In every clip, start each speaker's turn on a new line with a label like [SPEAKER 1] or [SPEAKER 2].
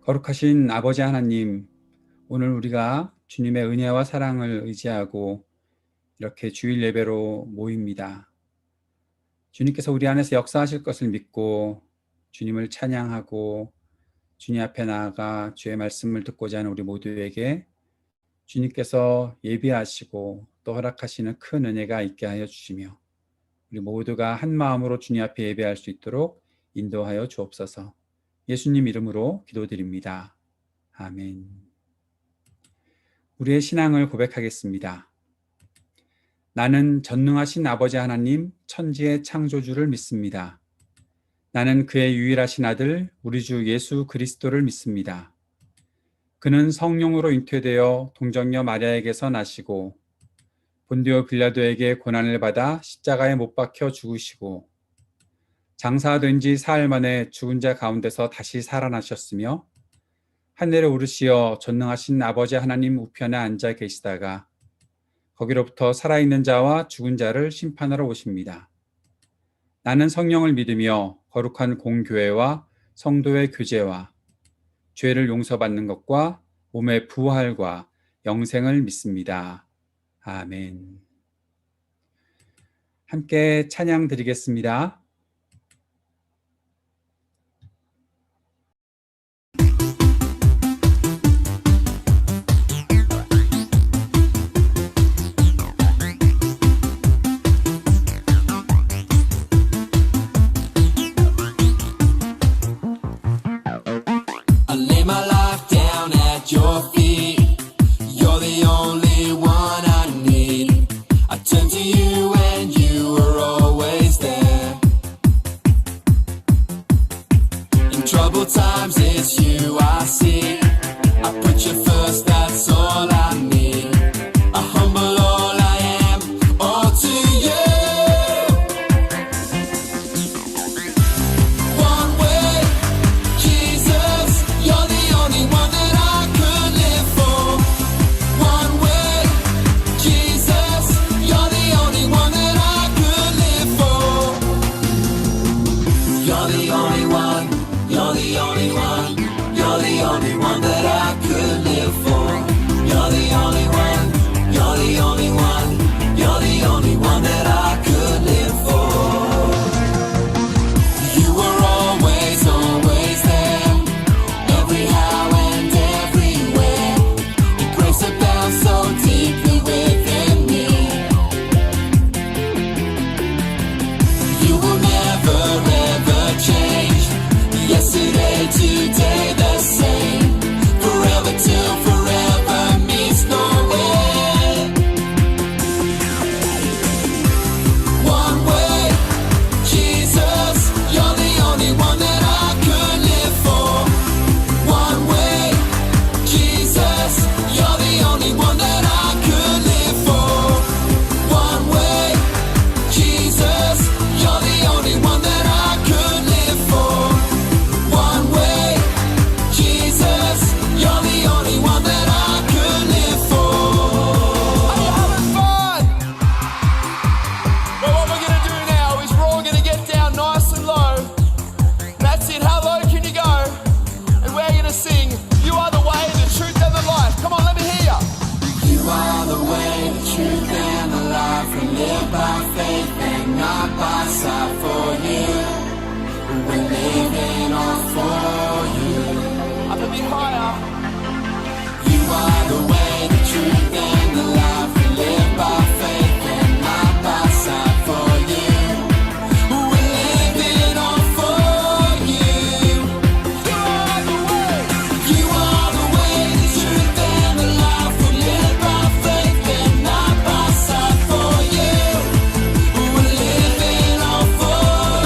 [SPEAKER 1] 거룩하신 아버지 하나님, 오늘 우리가 주님의 은혜와 사랑을 의지하고 이렇게 주일 예배로 모입니다. 주님께서 우리 안에서 역사하실 것을 믿고 주님을 찬양하고 주님 앞에 나아가 주의 말씀을 듣고자 하는 우리 모두에게 주님께서 예비하시고 또 허락하시는 큰 은혜가 있게 하여 주시며 우리 모두가 한 마음으로 주님 앞에 예배할 수 있도록 인도하여 주옵소서. 예수님 이름으로 기도드립니다. 아멘. 우리의 신앙을 고백하겠습니다. 나는 전능하신 아버지 하나님 천지의 창조주를 믿습니다. 나는 그의 유일하신 아들 우리 주 예수 그리스도를 믿습니다. 그는 성령으로 잉태되어 동정녀 마리아에게서 나시고 본디오 빌라도에게 고난을 받아 십자가에 못 박혀 죽으시고 장사된 지 사흘 만에 죽은 자 가운데서 다시 살아나셨으며 하늘에 오르시어 전능하신 아버지 하나님 우편에 앉아 계시다가 거기로부터 살아있는 자와 죽은 자를 심판하러 오십니다. 나는 성령을 믿으며 거룩한 공교회와 성도의 교제와 죄를 용서받는 것과 몸의 부활과 영생을 믿습니다. 아멘. 함께 찬양 드리겠습니다.
[SPEAKER 2] Your feet, you're the only one I need. I turn to you and you are always there. In troubled times it's you I see. I put you first, that's all I need. I humble all I am, all to you. One way, Jesus, you're the only one that I could live for. One way, Jesus, you're the only one that I could live for. You're the only one, you're the only one, you're the only one that I could live for. You're the only one, you're the only one, you're the only one that I could live for. You were always, always there, every how and everywhere. Your grace abounds so deeply within me. You will never ever change. Yesterday, today, the same. Forever till forever meets no end. One way, Jesus, you're the only one that I could live for. One way, Jesus, you're the only one that I could live for. One way, Jesus, you're the only one that I could live for. One way, Jesus, you're the only one that I could live for. Are you having fun? Well, what we're gonna do now is we're all gonna get down nice and low. That's it. How low can you go? And we're gonna sing, you are the way, the truth, and the life. Come on, let me hear ya. You are the way, the truth, and the life. We live by faith and not by sight. For you, we're living all for you. Up a bit higher. You are the way, the truth, and the life. We live by faith and not by sight. For you, we're living all for you. You are the way. You are the way, the truth, and the life. We live by faith and not by sight. For you, we're living all for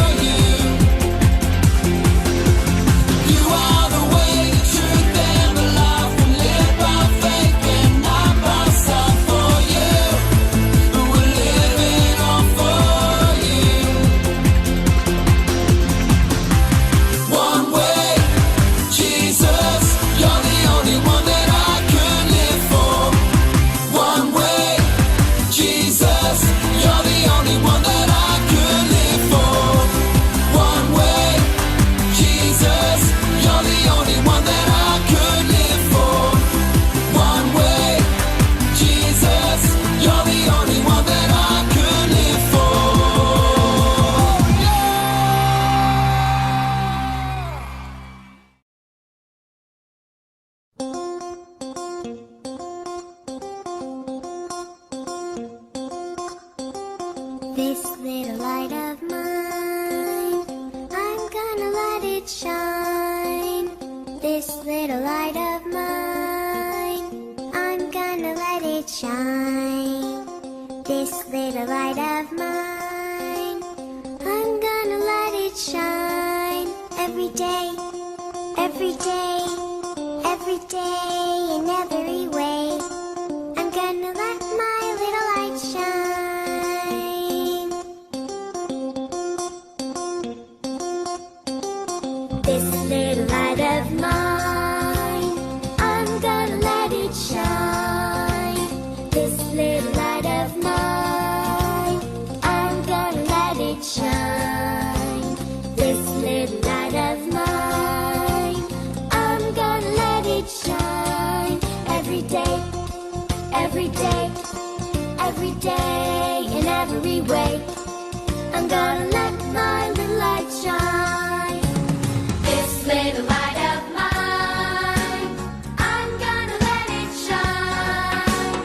[SPEAKER 3] This little light of mine, I'm gonna let it shine. This little light of mine, I'm gonna let it shine. This little light of mine, I'm gonna let it shine. Every day, every day, every day, in every way, I'm gonna let my little light shine. This little light of mine, I'm gonna let it shine. This little light of mine, I'm gonna let it shine. This little light of mine, I'm gonna let it shine. Every day, every day, every day, in every way, I'm gonna let my little light shine. This little light of mine, I'm gonna let it shine.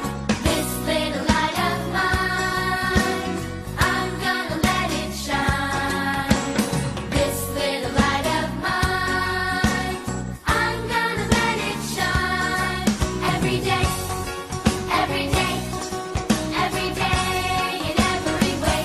[SPEAKER 3] This little light of mine, I'm gonna let it shine. This little light of mine, I'm gonna let it shine. Every day, every day, every day, in every way,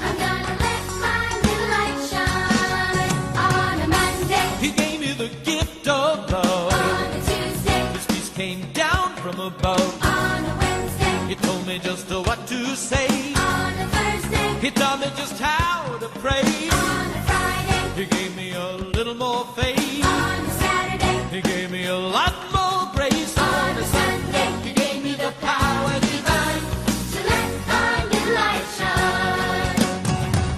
[SPEAKER 3] I'm gonna let my little light shine. On a Monday,
[SPEAKER 4] He gave me the gift of love.
[SPEAKER 3] on a Tuesday,
[SPEAKER 4] His peace came down from above.
[SPEAKER 3] on a Wednesday,
[SPEAKER 4] He told me just what to say.
[SPEAKER 3] on a Thursday,
[SPEAKER 4] He taught me just how to pray.
[SPEAKER 3] on a Friday,
[SPEAKER 4] He gave me a little more faith.
[SPEAKER 3] on a Saturday,
[SPEAKER 4] He gave me a lot more grace.
[SPEAKER 3] on a Sunday,
[SPEAKER 4] He gave me the power divine.
[SPEAKER 3] to let my little light shine.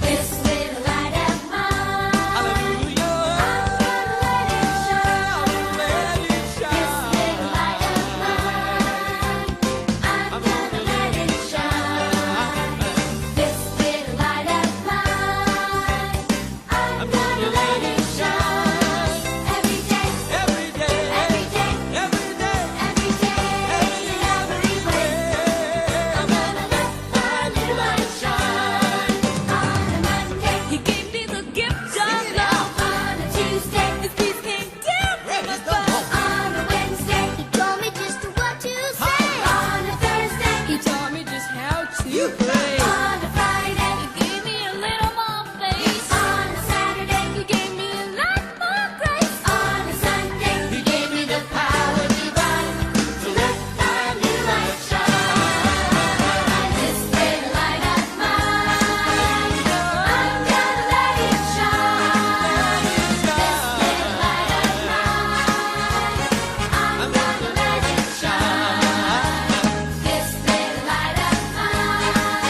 [SPEAKER 3] This little light of mine,
[SPEAKER 4] Hallelujah.
[SPEAKER 3] I'm gonna let it shine.
[SPEAKER 4] Let it
[SPEAKER 3] This little light of mine, I'm gonna let it shine. This little light of mine, I'm gonna let it shine. Every day,
[SPEAKER 4] Every day,
[SPEAKER 3] every day,
[SPEAKER 4] every day,
[SPEAKER 3] every day, in every way, I'm gonna let my little light shine. On a Monday,
[SPEAKER 5] He gave me the gift of love.
[SPEAKER 3] on a Tuesday,
[SPEAKER 5] His peace came down from above.
[SPEAKER 3] on a Wednesday, he told me just what to say. On a Thursday,
[SPEAKER 5] He taught me just how to pray.
[SPEAKER 3] on a Friday,
[SPEAKER 5] He gave me a little more faith.
[SPEAKER 3] on a Saturday,
[SPEAKER 5] He gave me a lot more grace.
[SPEAKER 3] on a Sunday, he gave me the power divine to let my little light shine. This little light of mine, I'm gonna let it shine. This little light of mine, I'm gonna let it shine. This little light of mine,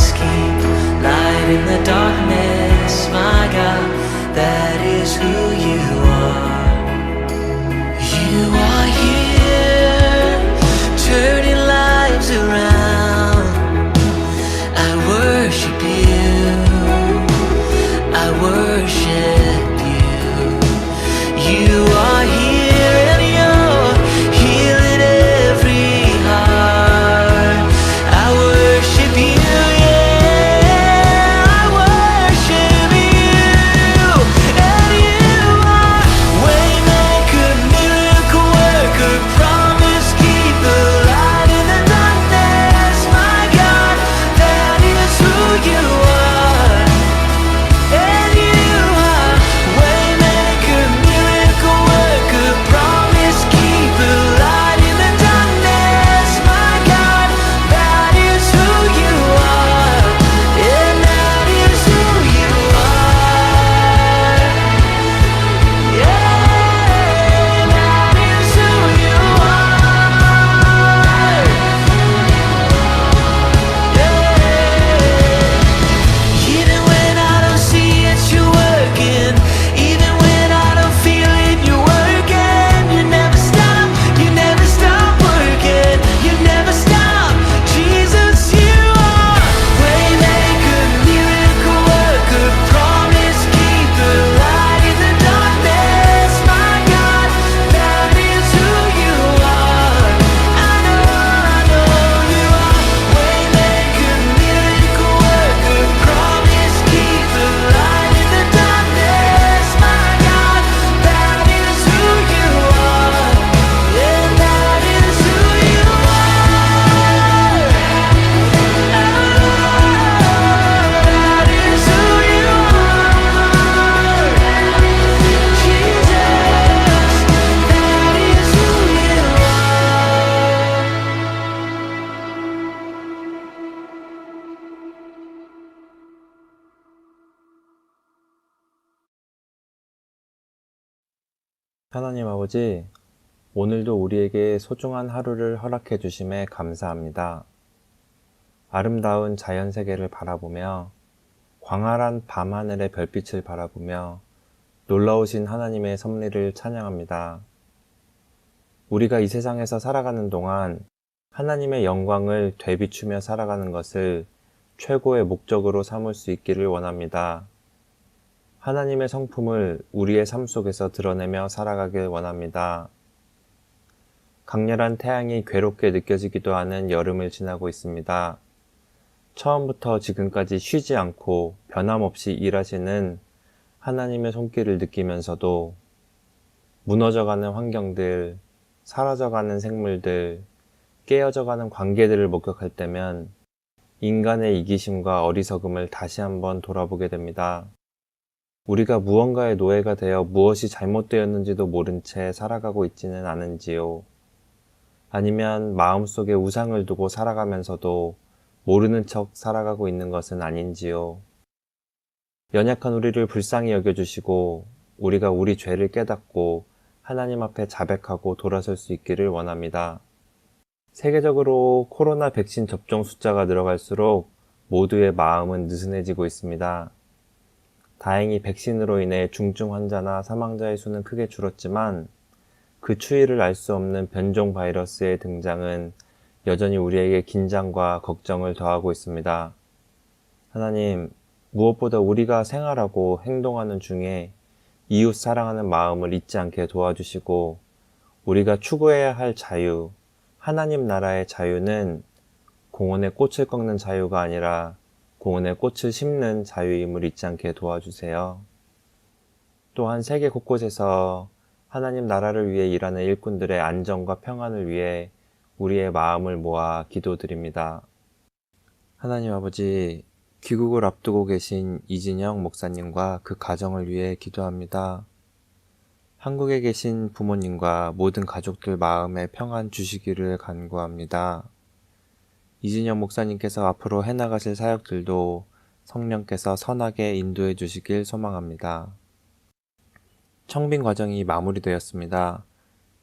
[SPEAKER 6] promise keep, light in the darkness, my God, that is who you are. You are here, turning lives around. I worship you, I worship you. You are here and you're healing every heart. I worship you, yeah, I worship you. And you are waymaker, miracle worker, promise keeper, light in the darkness, my God, that is who you are. And you are waymaker, miracle worker, promise keeper, light in the darkness, my God, that is who you are. And that is who you are. Yeah, that is who you are. Yeah. Even when I don't see it, you're working. Even when I don't feel it, you're working. You never stop working. You never stop. Jesus, you are waymaker, miracle worker, promise keeper, light in the darkness, my God, that is who you are. I know you are waymaker, miracle worker, promise keeper, light in the darkness, my God, that is who you are. Yeah, that is who you are. That is who you are. Jesus, that is who you are.
[SPEAKER 7] 하나님 아버지, 오늘도 우리에게 소중한 하루를 허락해 주심에 감사합니다. 아름다운 자연 세계를 바라보며 광활한 밤하늘의 별빛을 바라보며 놀라우신 하나님의 섭리를 찬양합니다. 우리가 이 세상에서 살아가는 동안 하나님의 영광을 되비추며 살아가는 것을 최고의 목적으로 삼을 수 있기를 원합니다. 하나님의 성품을 우리의 삶 속에서 드러내며 살아가길 원합니다. 강렬한 태양이 괴롭게 느껴지기도 하는 여름을 지나고 있습니다. 처음부터 지금까지 쉬지 않고 변함없이 일하시는 하나님의 손길을 느끼면서도 무너져가는 환경들, 사라져가는 생물들, 깨어져가는 관계들을 목격할 때면 인간의 이기심과 어리석음을 다시 한번 돌아보게 됩니다. 우리가 무언가의 노예가 되어 무엇이 잘못되었는지도 모른 채 살아가고 있지는 않은지요. 아니면 마음속에 우상을 두고 살아가면서도 모르는 척 살아가고 있는 것은 아닌지요. 연약한 우리를 불쌍히 여겨주시고 우리가 우리 죄를 깨닫고 하나님 앞에 자백하고 돌아설 수 있기를 원합니다. 세계적으로 코로나 백신 접종 숫자가 늘어갈수록 모두의 마음은 느슨해지고 있습니다. 다행히 백신으로 인해 중증 환자나 사망자의 수는 크게 줄었지만 그 추이를 알 수 없는 변종 바이러스의 등장은 여전히 우리에게 긴장과 걱정을 더하고 있습니다. 하나님, 무엇보다 우리가 생활하고 행동하는 중에 이웃 사랑하는 마음을 잊지 않게 도와주시고 우리가 추구해야 할 자유, 하나님 나라의 자유는 공원에 꽃을 꺾는 자유가 아니라 공원에 꽃을 심는 자유임을 잊지 않게 도와주세요. 또한 세계 곳곳에서 하나님 나라를 위해 일하는 일꾼들의 안전과 평안을 위해 우리의 마음을 모아 기도드립니다. 하나님 아버지, 귀국을 앞두고 계신 이진영 목사님과 그 가정을 위해 기도합니다. 한국에 계신 부모님과 모든 가족들 마음에 평안 주시기를 간구합니다. 이진영 목사님께서 앞으로 해나가실 사역들도 성령께서 선하게 인도해 주시길 소망합니다. 청빙 과정이 마무리되었습니다.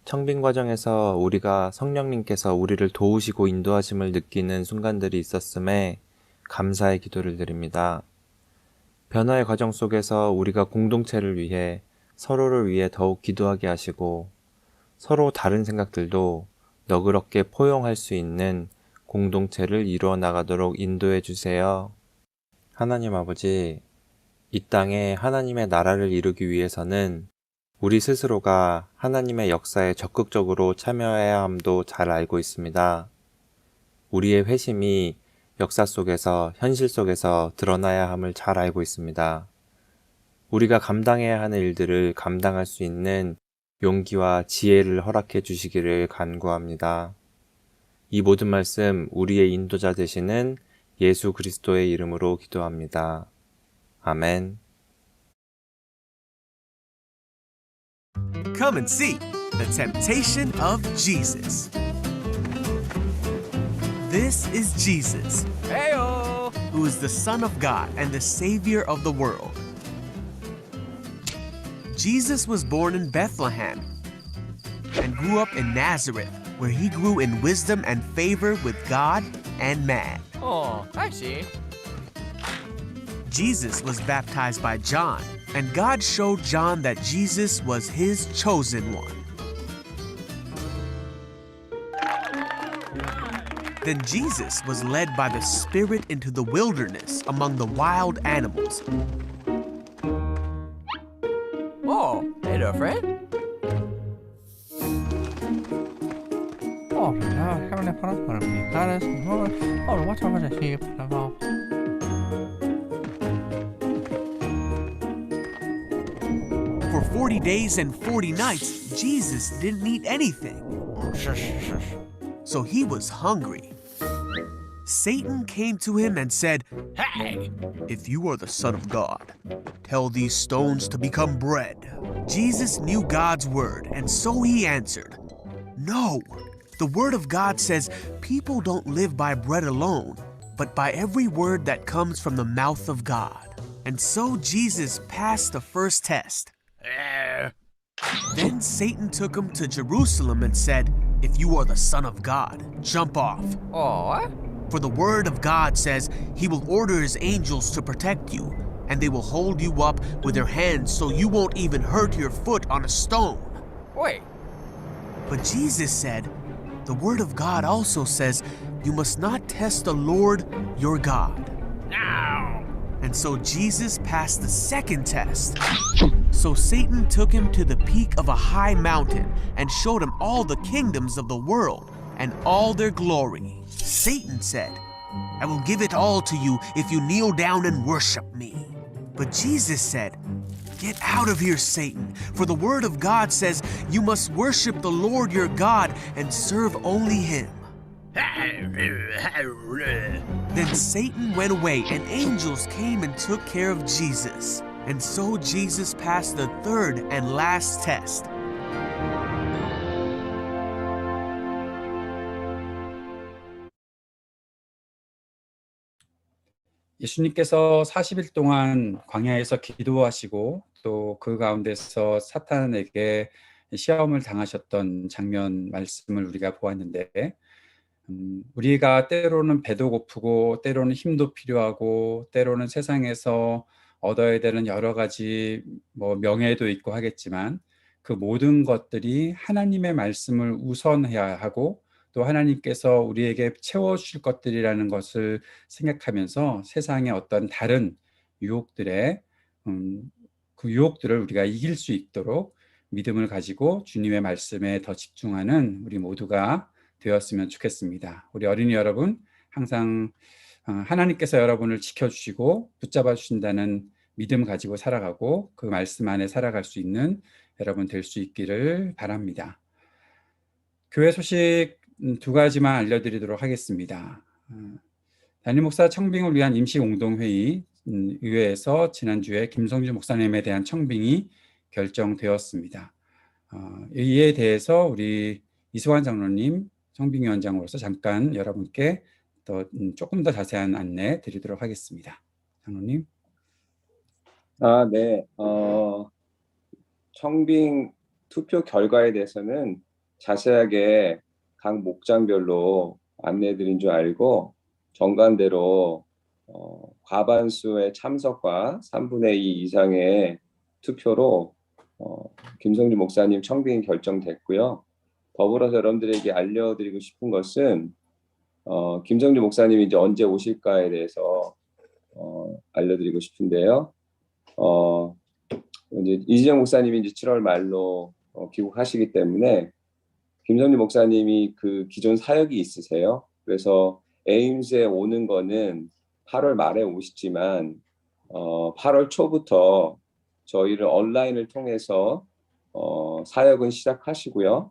[SPEAKER 7] 청빙 과정에서 우리가 성령님께서 우리를 도우시고 인도하심을 느끼는 순간들이 있었음에 감사의 기도를 드립니다. 변화의 과정 속에서 우리가 공동체를 위해 서로를 위해 더욱 기도하게 하시고 서로 다른 생각들도 너그럽게 포용할 수 있는 공동체를 이루어 나가도록 인도해 주세요. 하나님 아버지, 이 땅에 하나님의 나라를 이루기 위해서는 우리 스스로가 하나님의 역사에 적극적으로 참여해야 함도 잘 알고 있습니다. 우리의 회심이 역사 속에서, 현실 속에서 드러나야 함을 잘 알고 있습니다. 우리가 감당해야 하는 일들을 감당할 수 있는 용기와 지혜를 허락해 주시기를 간구합니다. 이 모든 말씀 우리의 인도자 되시는 예수 그리스도의 이름으로 기도합니다. 아멘.
[SPEAKER 8] Come and see the temptation of Jesus. This is Jesus,
[SPEAKER 4] Heyo.
[SPEAKER 8] who is the Son of God and the Savior of the world. Jesus was born in Bethlehem and grew up in Nazareth, where he grew in wisdom and favor with God and man.
[SPEAKER 4] Oh, I see.
[SPEAKER 8] Jesus was baptized by John, and God showed John that Jesus was his chosen one. Then Jesus was led by the Spirit into the wilderness among the wild animals.
[SPEAKER 4] Oh, hey there, friend. Heavenly Father, guide us. Oh, what time is it here?
[SPEAKER 8] For 40 days and 40 nights, Jesus didn't eat anything, so he was hungry. Satan came to him and said,
[SPEAKER 4] Hey!
[SPEAKER 8] "If you are the Son of God, tell these stones to become bread." Jesus knew God's word, and so he answered, "No, the word of God says people don't live by bread alone, but by every word that comes from the mouth of God." And so Jesus passed the first test. Then Satan took him to Jerusalem and said, "If you are the Son of God, jump off.
[SPEAKER 4] Oh, what?
[SPEAKER 8] For the word of God says he will order his angels to protect you, and they will hold you up with their hands so you won't even hurt your foot on a stone."
[SPEAKER 4] Wait.
[SPEAKER 8] But Jesus said, "The word of God also says you must not test the Lord your God."
[SPEAKER 4] Now.
[SPEAKER 8] And so Jesus passed the second test. So Satan took him to the peak of a high mountain and showed him all the kingdoms of the world and all their glory. Satan said, "I will give it all to you if you kneel down and worship me." But Jesus said, "Get out of here, Satan, for the word of God says you must worship the Lord your God and serve only him." Then Satan went away, and angels came and took care of Jesus. And so Jesus passed the third and last test.
[SPEAKER 1] 예수님께서 40일 동안 광야에서 기도하시고 또 그 가운데서 사탄에게 시험을 당하셨던 장면 말씀을 우리가 보았는데, 우리가 때로는 배도 고프고 때로는 힘도 필요하고 때로는 세상에서 얻어야 되는 여러 가지 명예도 있고 하겠지만, 그 모든 것들이 하나님의 말씀을 우선해야 하고 또 하나님께서 우리에게 채워주실 것들이라는 것을 생각하면서 세상의 어떤 다른 유혹들의 그 유혹들을 우리가 이길 수 있도록 믿음을 가지고 주님의 말씀에 더 집중하는 우리 모두가 되었으면 좋겠습니다. 우리 어린이 여러분, 항상 하나님께서 여러분을 지켜주시고 붙잡아 주신다는 믿음 가지고 살아가고 그 말씀 안에 살아갈 수 있는 여러분 될 수 있기를 바랍니다. 교회 소식 두 가지만 알려드리도록 하겠습니다. 담임 목사 청빙을 위한 임시공동회의 의회에서 지난주에 김성주 목사님에 대한 청빙이 결정되었습니다. 이에 대해서 우리 이수환 장로님 청빙위원장으로서 잠깐 여러분께 조금 더 자세한 안내 드리도록 하겠습니다. 장로님.
[SPEAKER 9] 네. 청빙 투표 결과에 대해서는 자세하게 각 목장별로 안내드린 줄 알고 정관대로 과반수의 참석과 3분의 2 이상의 투표로 김성주 목사님 청빙이 결정됐고요. 더불어서 여러분들에게 알려드리고 싶은 것은 김성주 목사님이 이제 언제 오실까에 대해서 알려드리고 싶은데요. 이제 이진영 목사님이 이제 7월 말로 귀국하시기 때문에 김성주 목사님이 그 기존 사역이 있으세요. 그래서 에임스에 오는 거는 8월 말에 오시지만 8월 초부터 저희를 온라인을 통해서 사역은 시작하시고요.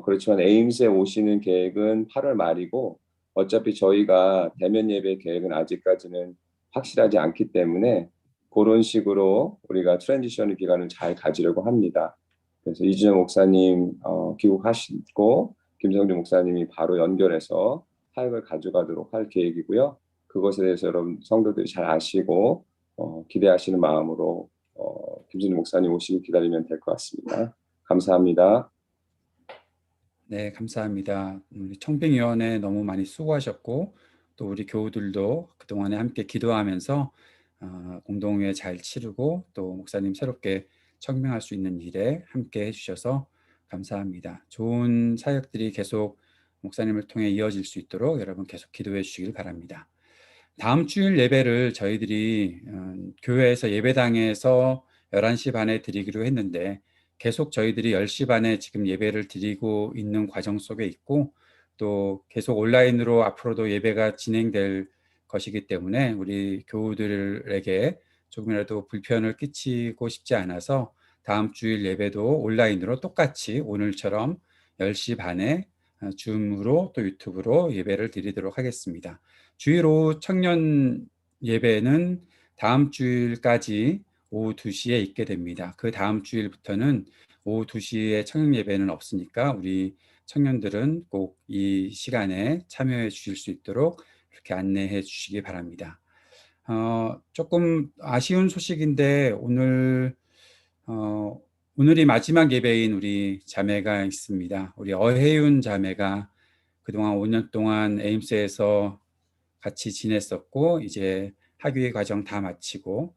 [SPEAKER 9] 그렇지만 에임스에 오시는 계획은 8월 말이고 어차피 저희가 대면 예배 계획은 아직까지는 확실하지 않기 때문에 그런 식으로 우리가 트랜지션 기간을 잘 가지려고 합니다. 그래서 이준영 목사님 귀국하시고 김성주 목사님이 바로 연결해서 사역을 가져가도록 할 계획이고요. 그것에 대해서 여러분 성도들이 잘 아시고 기대하시는 마음으로 김성주 목사님 오시기 기다리면 될 것 같습니다. 감사합니다.
[SPEAKER 1] 네, 감사합니다. 우리 청빙위원회 너무 많이 수고하셨고 또 우리 교우들도 그동안에 함께 기도하면서 공동회 잘 치르고 또 목사님 새롭게 청빙할 수 있는 일에 함께 해주셔서 감사합니다. 좋은 사역들이 계속 목사님을 통해 이어질 수 있도록 여러분 계속 기도해 주시길 바랍니다. 다음 주일 예배를 저희들이 교회에서 예배당에서 11시 반에 드리기로 했는데 계속 저희들이 10시 반에 지금 예배를 드리고 있는 과정 속에 있고 또 계속 온라인으로 앞으로도 예배가 진행될 것이기 때문에 우리 교우들에게 조금이라도 불편을 끼치고 싶지 않아서 다음 주일 예배도 온라인으로 똑같이 오늘처럼 10시 반에 줌으로 또 유튜브로 예배를 드리도록 하겠습니다. 주일 오후 청년 예배는 다음 주일까지 오후 2시에 있게 됩니다. 그 다음 주일부터는 오후 2시에 청년 예배는 없으니까 우리 청년들은 꼭 이 시간에 참여해 주실 수 있도록 이렇게 안내해 주시기 바랍니다. 조금 아쉬운 소식인데 오늘이 마지막 예배인 우리 자매가 있습니다. 우리 어혜윤 자매가 그동안 5년 동안 에임스에서 같이 지냈었고 이제 학위 과정 다 마치고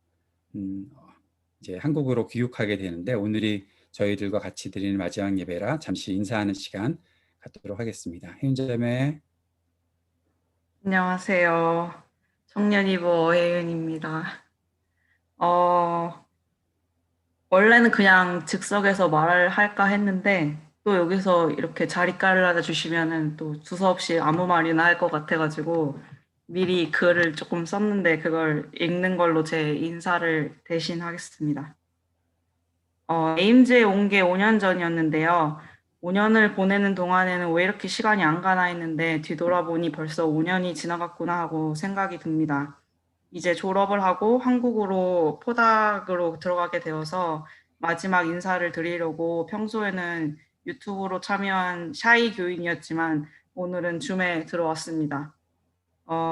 [SPEAKER 1] 이제 한국으로 귀국하게 되는데 오늘이 저희들과 같이 드리는 마지막 예배라 잠시 인사하는 시간 갖도록 하겠습니다. 혜윤 자매.
[SPEAKER 10] 안녕하세요. 청년이보 어혜윤입니다. 원래는 그냥 즉석에서 말을 할까 했는데 또 여기서 이렇게 자리 깔아 주시면은 또 두서없이 아무 말이나 할 것 같아가지고 미리 글을 조금 썼는데 그걸 읽는 걸로 제 인사를 대신 하겠습니다. 에임즈에 온 게 5년 전이었는데요. 5년을 보내는 동안에는 왜 이렇게 시간이 안 가나 했는데 뒤돌아보니 벌써 5년이 지나갔구나 하고 생각이 듭니다. 이제 졸업을 하고 한국으로 포닥으로 들어가게 되어서 마지막 인사를 드리려고 평소에는 유튜브로 참여한 샤이 교인이었지만 오늘은 줌에 들어왔습니다.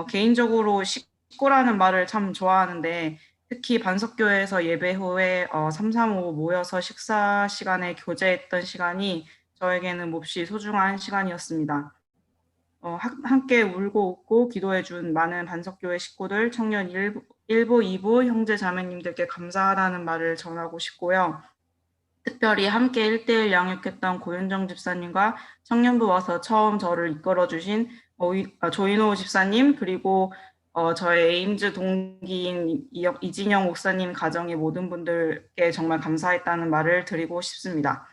[SPEAKER 10] 개인적으로 식구라는 말을 참 좋아하는데 특히 반석교회에서 예배 후에 335 모여서 식사 시간에 교제했던 시간이 저에게는 몹시 소중한 시간이었습니다. 함께 울고 웃고 기도해준 많은 반석교회 식구들, 청년 1부, 2부 형제 자매님들께 감사하다는 말을 전하고 싶고요. 특별히 함께 1대1 양육했던 고윤정 집사님과 청년부 와서 처음 저를 이끌어주신 조인호 집사님 그리고 저의 에임즈 동기인 이진영 목사님 가정의 모든 분들께 정말 감사했다는 말을 드리고 싶습니다.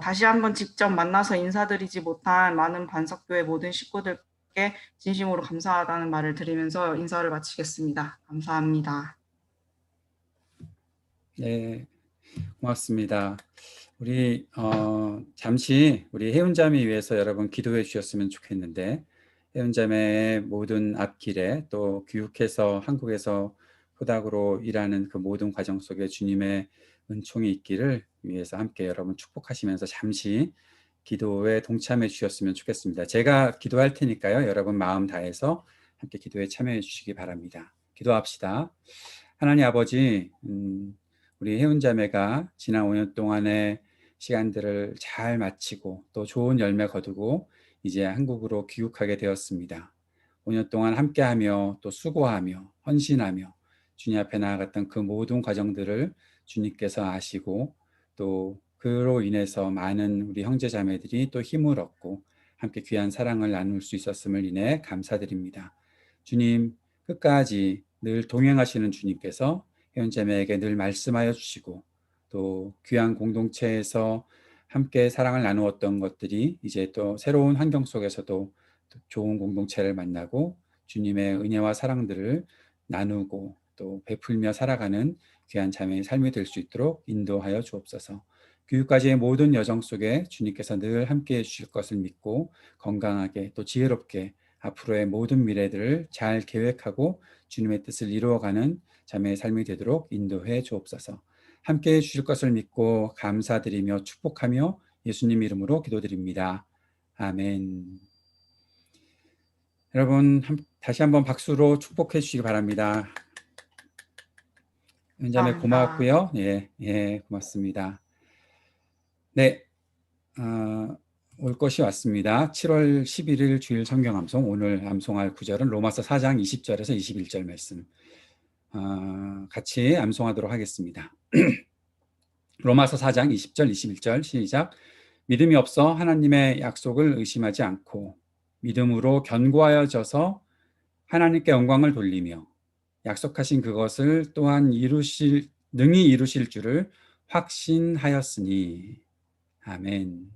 [SPEAKER 10] 다시 한번 직접 만나서 인사드리지 못한 많은 반석교회 모든 식구들께 진심으로 감사하다는 말을 드리면서 인사를 마치겠습니다. 감사합니다.
[SPEAKER 1] 네, 고맙습니다. 우리 잠시 우리 혜윤자매 위해서 여러분 기도해 주셨으면 좋겠는데 혜윤자매의 모든 앞길에 또 귀국해서 한국에서 후닥으로 일하는 그 모든 과정 속에 주님의 은총이 있기를 위해서 함께 여러분 축복하시면서 잠시 기도에 동참해 주셨으면 좋겠습니다. 제가 기도할 테니까요. 여러분 마음 다해서 함께 기도에 참여해 주시기 바랍니다. 기도합시다. 하나님 아버지, 우리 혜윤자매가 지난 5년 동안의 시간들을 잘 마치고 또 좋은 열매 거두고 이제 한국으로 귀국하게 되었습니다. 5년 동안 함께하며 또 수고하며 헌신하며 주님 앞에 나아갔던 그 모든 과정들을 주님께서 아시고 또 그로 인해서 많은 우리 형제 자매들이 또 힘을 얻고 함께 귀한 사랑을 나눌 수 있었음을 인해 감사드립니다. 주님 끝까지 늘 동행하시는 주님께서 형제자매에게 늘 말씀하여 주시고 또 귀한 공동체에서 함께 사랑을 나누었던 것들이 이제 또 새로운 환경 속에서도 좋은 공동체를 만나고 주님의 은혜와 사랑들을 나누고 또 베풀며 살아가는 귀한 자매의 삶이 될 수 있도록 인도하여 주옵소서. 교육까지의 모든 여정 속에 주님께서 늘 함께해 주실 것을 믿고 건강하게 또 지혜롭게 앞으로의 모든 미래들을 잘 계획하고 주님의 뜻을 이루어가는 자매의 삶이 되도록 인도해 주옵소서. 함께해 주실 것을 믿고 감사드리며 축복하며 예수님 이름으로 기도드립니다. 아멘. 여러분 다시 한번 박수로 축복해 주시기 바랍니다. 은자매 고마웠고요. 예, 고맙습니다. 네, 올 것이 왔습니다. 7월 11일 주일 성경 암송, 오늘 암송할 구절은 로마서 4장 20절에서 21절 말씀 같이 암송하도록 하겠습니다. 로마서 4장 20절 21절 시작. 믿음이 없어 하나님의 약속을 의심하지 않고 믿음으로 견고하여져서 하나님께 영광을 돌리며 약속하신 그것을 또한 능히 이루실 줄을 확신하였으니. 아멘.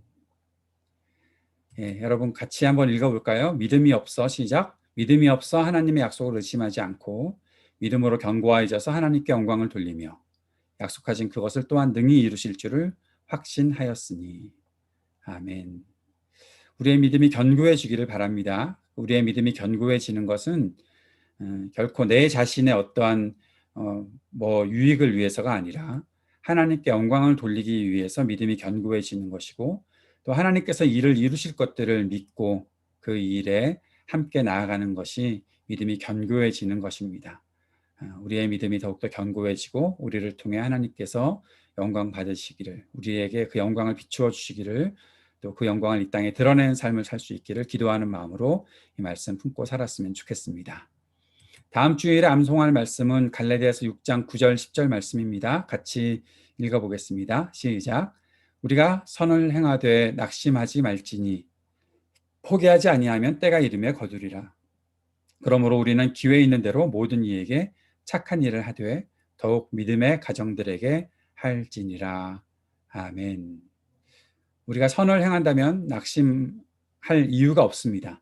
[SPEAKER 1] 예, 여러분 같이 한번 읽어볼까요? 믿음이 없어 시작. 믿음이 없어 하나님의 약속을 의심하지 않고 믿음으로 견고해져서 하나님께 영광을 돌리며 약속하신 그것을 또한 능히 이루실 줄을 확신하였으니. 아멘. 우리의 믿음이 견고해지기를 바랍니다. 우리의 믿음이 견고해지는 것은 결코 내 자신의 어떠한 유익을 위해서가 아니라 하나님께 영광을 돌리기 위해서 믿음이 견고해지는 것이고 또 하나님께서 일을 이루실 것들을 믿고 그 일에 함께 나아가는 것이 믿음이 견고해지는 것입니다. 우리의 믿음이 더욱더 견고해지고 우리를 통해 하나님께서 영광 받으시기를, 우리에게 그 영광을 비추어 주시기를, 또 그 영광을 이 땅에 드러내는 삶을 살 수 있기를 기도하는 마음으로 이 말씀 품고 살았으면 좋겠습니다. 다음 주일에 암송할 말씀은 갈라디아서 6장 9절 10절 말씀입니다. 같이 읽어보겠습니다. 시작. 우리가 선을 행하되 낙심하지 말지니 포기하지 아니하면 때가 이르매 거두리라. 그러므로 우리는 기회 있는 대로 모든 이에게 착한 일을 하되 더욱 믿음의 가정들에게 할지니라. 아멘. 우리가 선을 행한다면 낙심할 이유가 없습니다.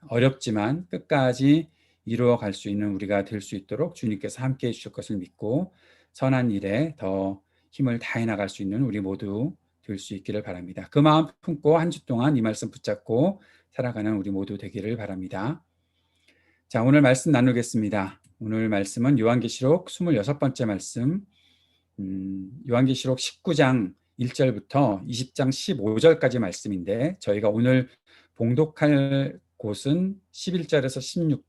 [SPEAKER 1] 어렵지만 끝까지 이루어갈 수 있는 우리가 될 수 있도록 주님께서 함께해 주실 것을 믿고 선한 일에 더 힘을 다해 나갈 수 있는 우리 모두 될 수 있기를 바랍니다. 그 마음 품고 한 주 동안 이 말씀 붙잡고 살아가는 우리 모두 되기를 바랍니다. 자, 오늘 말씀 나누겠습니다. 오늘 말씀은 요한계시록 26번째 말씀, 요한계시록 19장 1절부터 20장 15절까지 말씀인데 저희가 오늘 봉독할 곳은 11절에서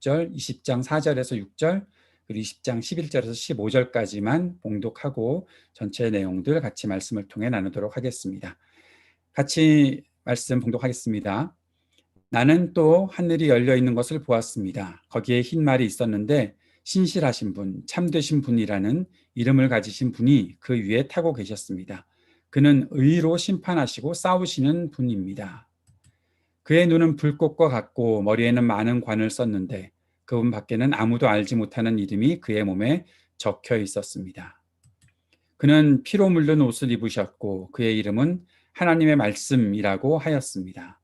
[SPEAKER 1] 16절, 20장 4절에서 6절, 그리고 20장 11절에서 15절까지만 봉독하고 전체 내용들 같이 말씀을 통해 나누도록 하겠습니다. 같이 말씀 봉독하겠습니다. 나는 또 하늘이 열려 있는 것을 보았습니다. 거기에 흰 말이 있었는데 신실하신 분, 참되신 분이라는 이름을 가지신 분이 그 위에 타고 계셨습니다. 그는 의로 심판하시고 싸우시는 분입니다. 그의 눈은 불꽃과 같고 머리에는 많은 관을 썼는데 그분 밖에는 아무도 알지 못하는 이름이 그의 몸에 적혀 있었습니다. 그는 피로 물든 옷을 입으셨고 그의 이름은 하나님의 말씀이라고 하였습니다.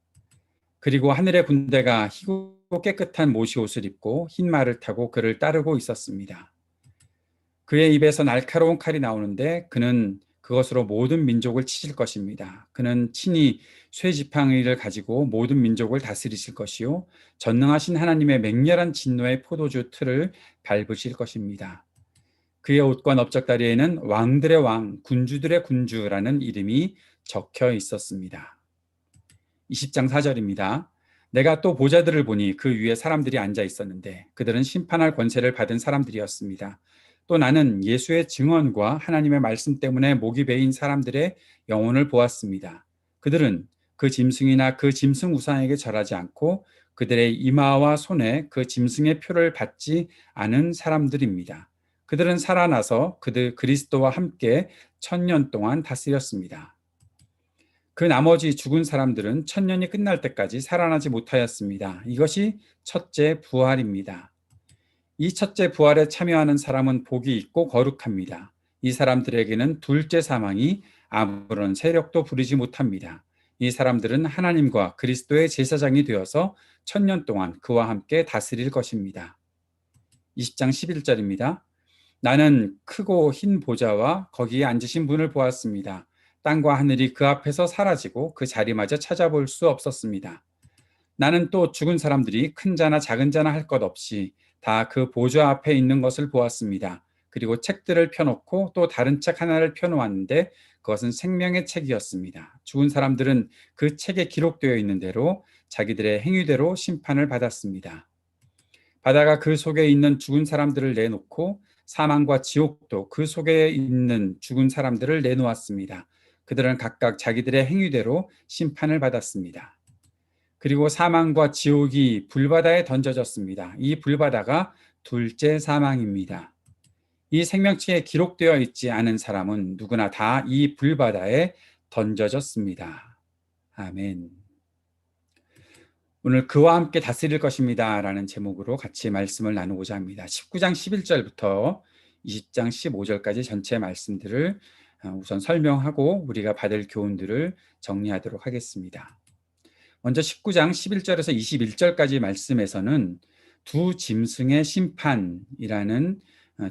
[SPEAKER 1] 그리고 하늘의 군대가 희고 깨끗한 모시 옷을 입고 흰 말을 타고 그를 따르고 있었습니다. 그의 입에서 날카로운 칼이 나오는데 그는 그것으로 모든 민족을 치실 것입니다. 그는 친히 쇠지팡이를 가지고 모든 민족을 다스리실 것이요 전능하신 하나님의 맹렬한 진노의 포도주 틀을 밟으실 것입니다. 그의 옷과 넓적다리에는 왕들의 왕, 군주들의 군주라는 이름이 적혀 있었습니다. 20장 4절입니다. 내가 또 보좌들을 보니 그 위에 사람들이 앉아 있었는데 그들은 심판할 권세를 받은 사람들이었습니다. 또 나는 예수의 증언과 하나님의 말씀 때문에 목이 베인 사람들의 영혼을 보았습니다. 그들은 그 짐승이나 그 짐승 우상에게 절하지 않고 그들의 이마와 손에 그 짐승의 표를 받지 않은 사람들입니다. 그들은 살아나서 그리스도와 함께 1000년 동안 다스렸습니다. 그 나머지 죽은 사람들은 1000년이 끝날 때까지 살아나지 못하였습니다. 이것이 첫째 부활입니다. 이 첫째 부활에 참여하는 사람은 복이 있고 거룩합니다. 이 사람들에게는 둘째 사망이 아무런 세력도 부리지 못합니다. 이 사람들은 하나님과 그리스도의 제사장이 되어서 1000년 동안 그와 함께 다스릴 것입니다. 20장 11절입니다. 나는 크고 흰 보좌와 거기에 앉으신 분을 보았습니다. 땅과 하늘이 그 앞에서 사라지고 그 자리마저 찾아볼 수 없었습니다. 나는 또 죽은 사람들이 큰 자나 작은 자나 할 것 없이 다 그 보좌 앞에 있는 것을 보았습니다. 그리고 책들을 펴놓고 또 다른 책 하나를 펴놓았는데 그것은 생명의 책이었습니다. 죽은 사람들은 그 책에 기록되어 있는 대로 자기들의 행위대로 심판을 받았습니다. 바다가 그 속에 있는 죽은 사람들을 내놓고 사망과 지옥도 그 속에 있는 죽은 사람들을 내놓았습니다. 그들은 각각 자기들의 행위대로 심판을 받았습니다. 그리고 사망과 지옥이 불바다에 던져졌습니다. 이 불바다가 둘째 사망입니다. 이 생명책에 기록되어 있지 않은 사람은 누구나 다 이 불바다에 던져졌습니다. 아멘. 오늘 그와 함께 다스릴 것입니다 라는 제목으로 같이 말씀을 나누고자 합니다. 19장 11절부터 20장 15절까지 전체 말씀들을 우선 설명하고 우리가 받을 교훈들을 정리하도록 하겠습니다. 먼저 19장 11절에서 21절까지 말씀에서는 두 짐승의 심판이라는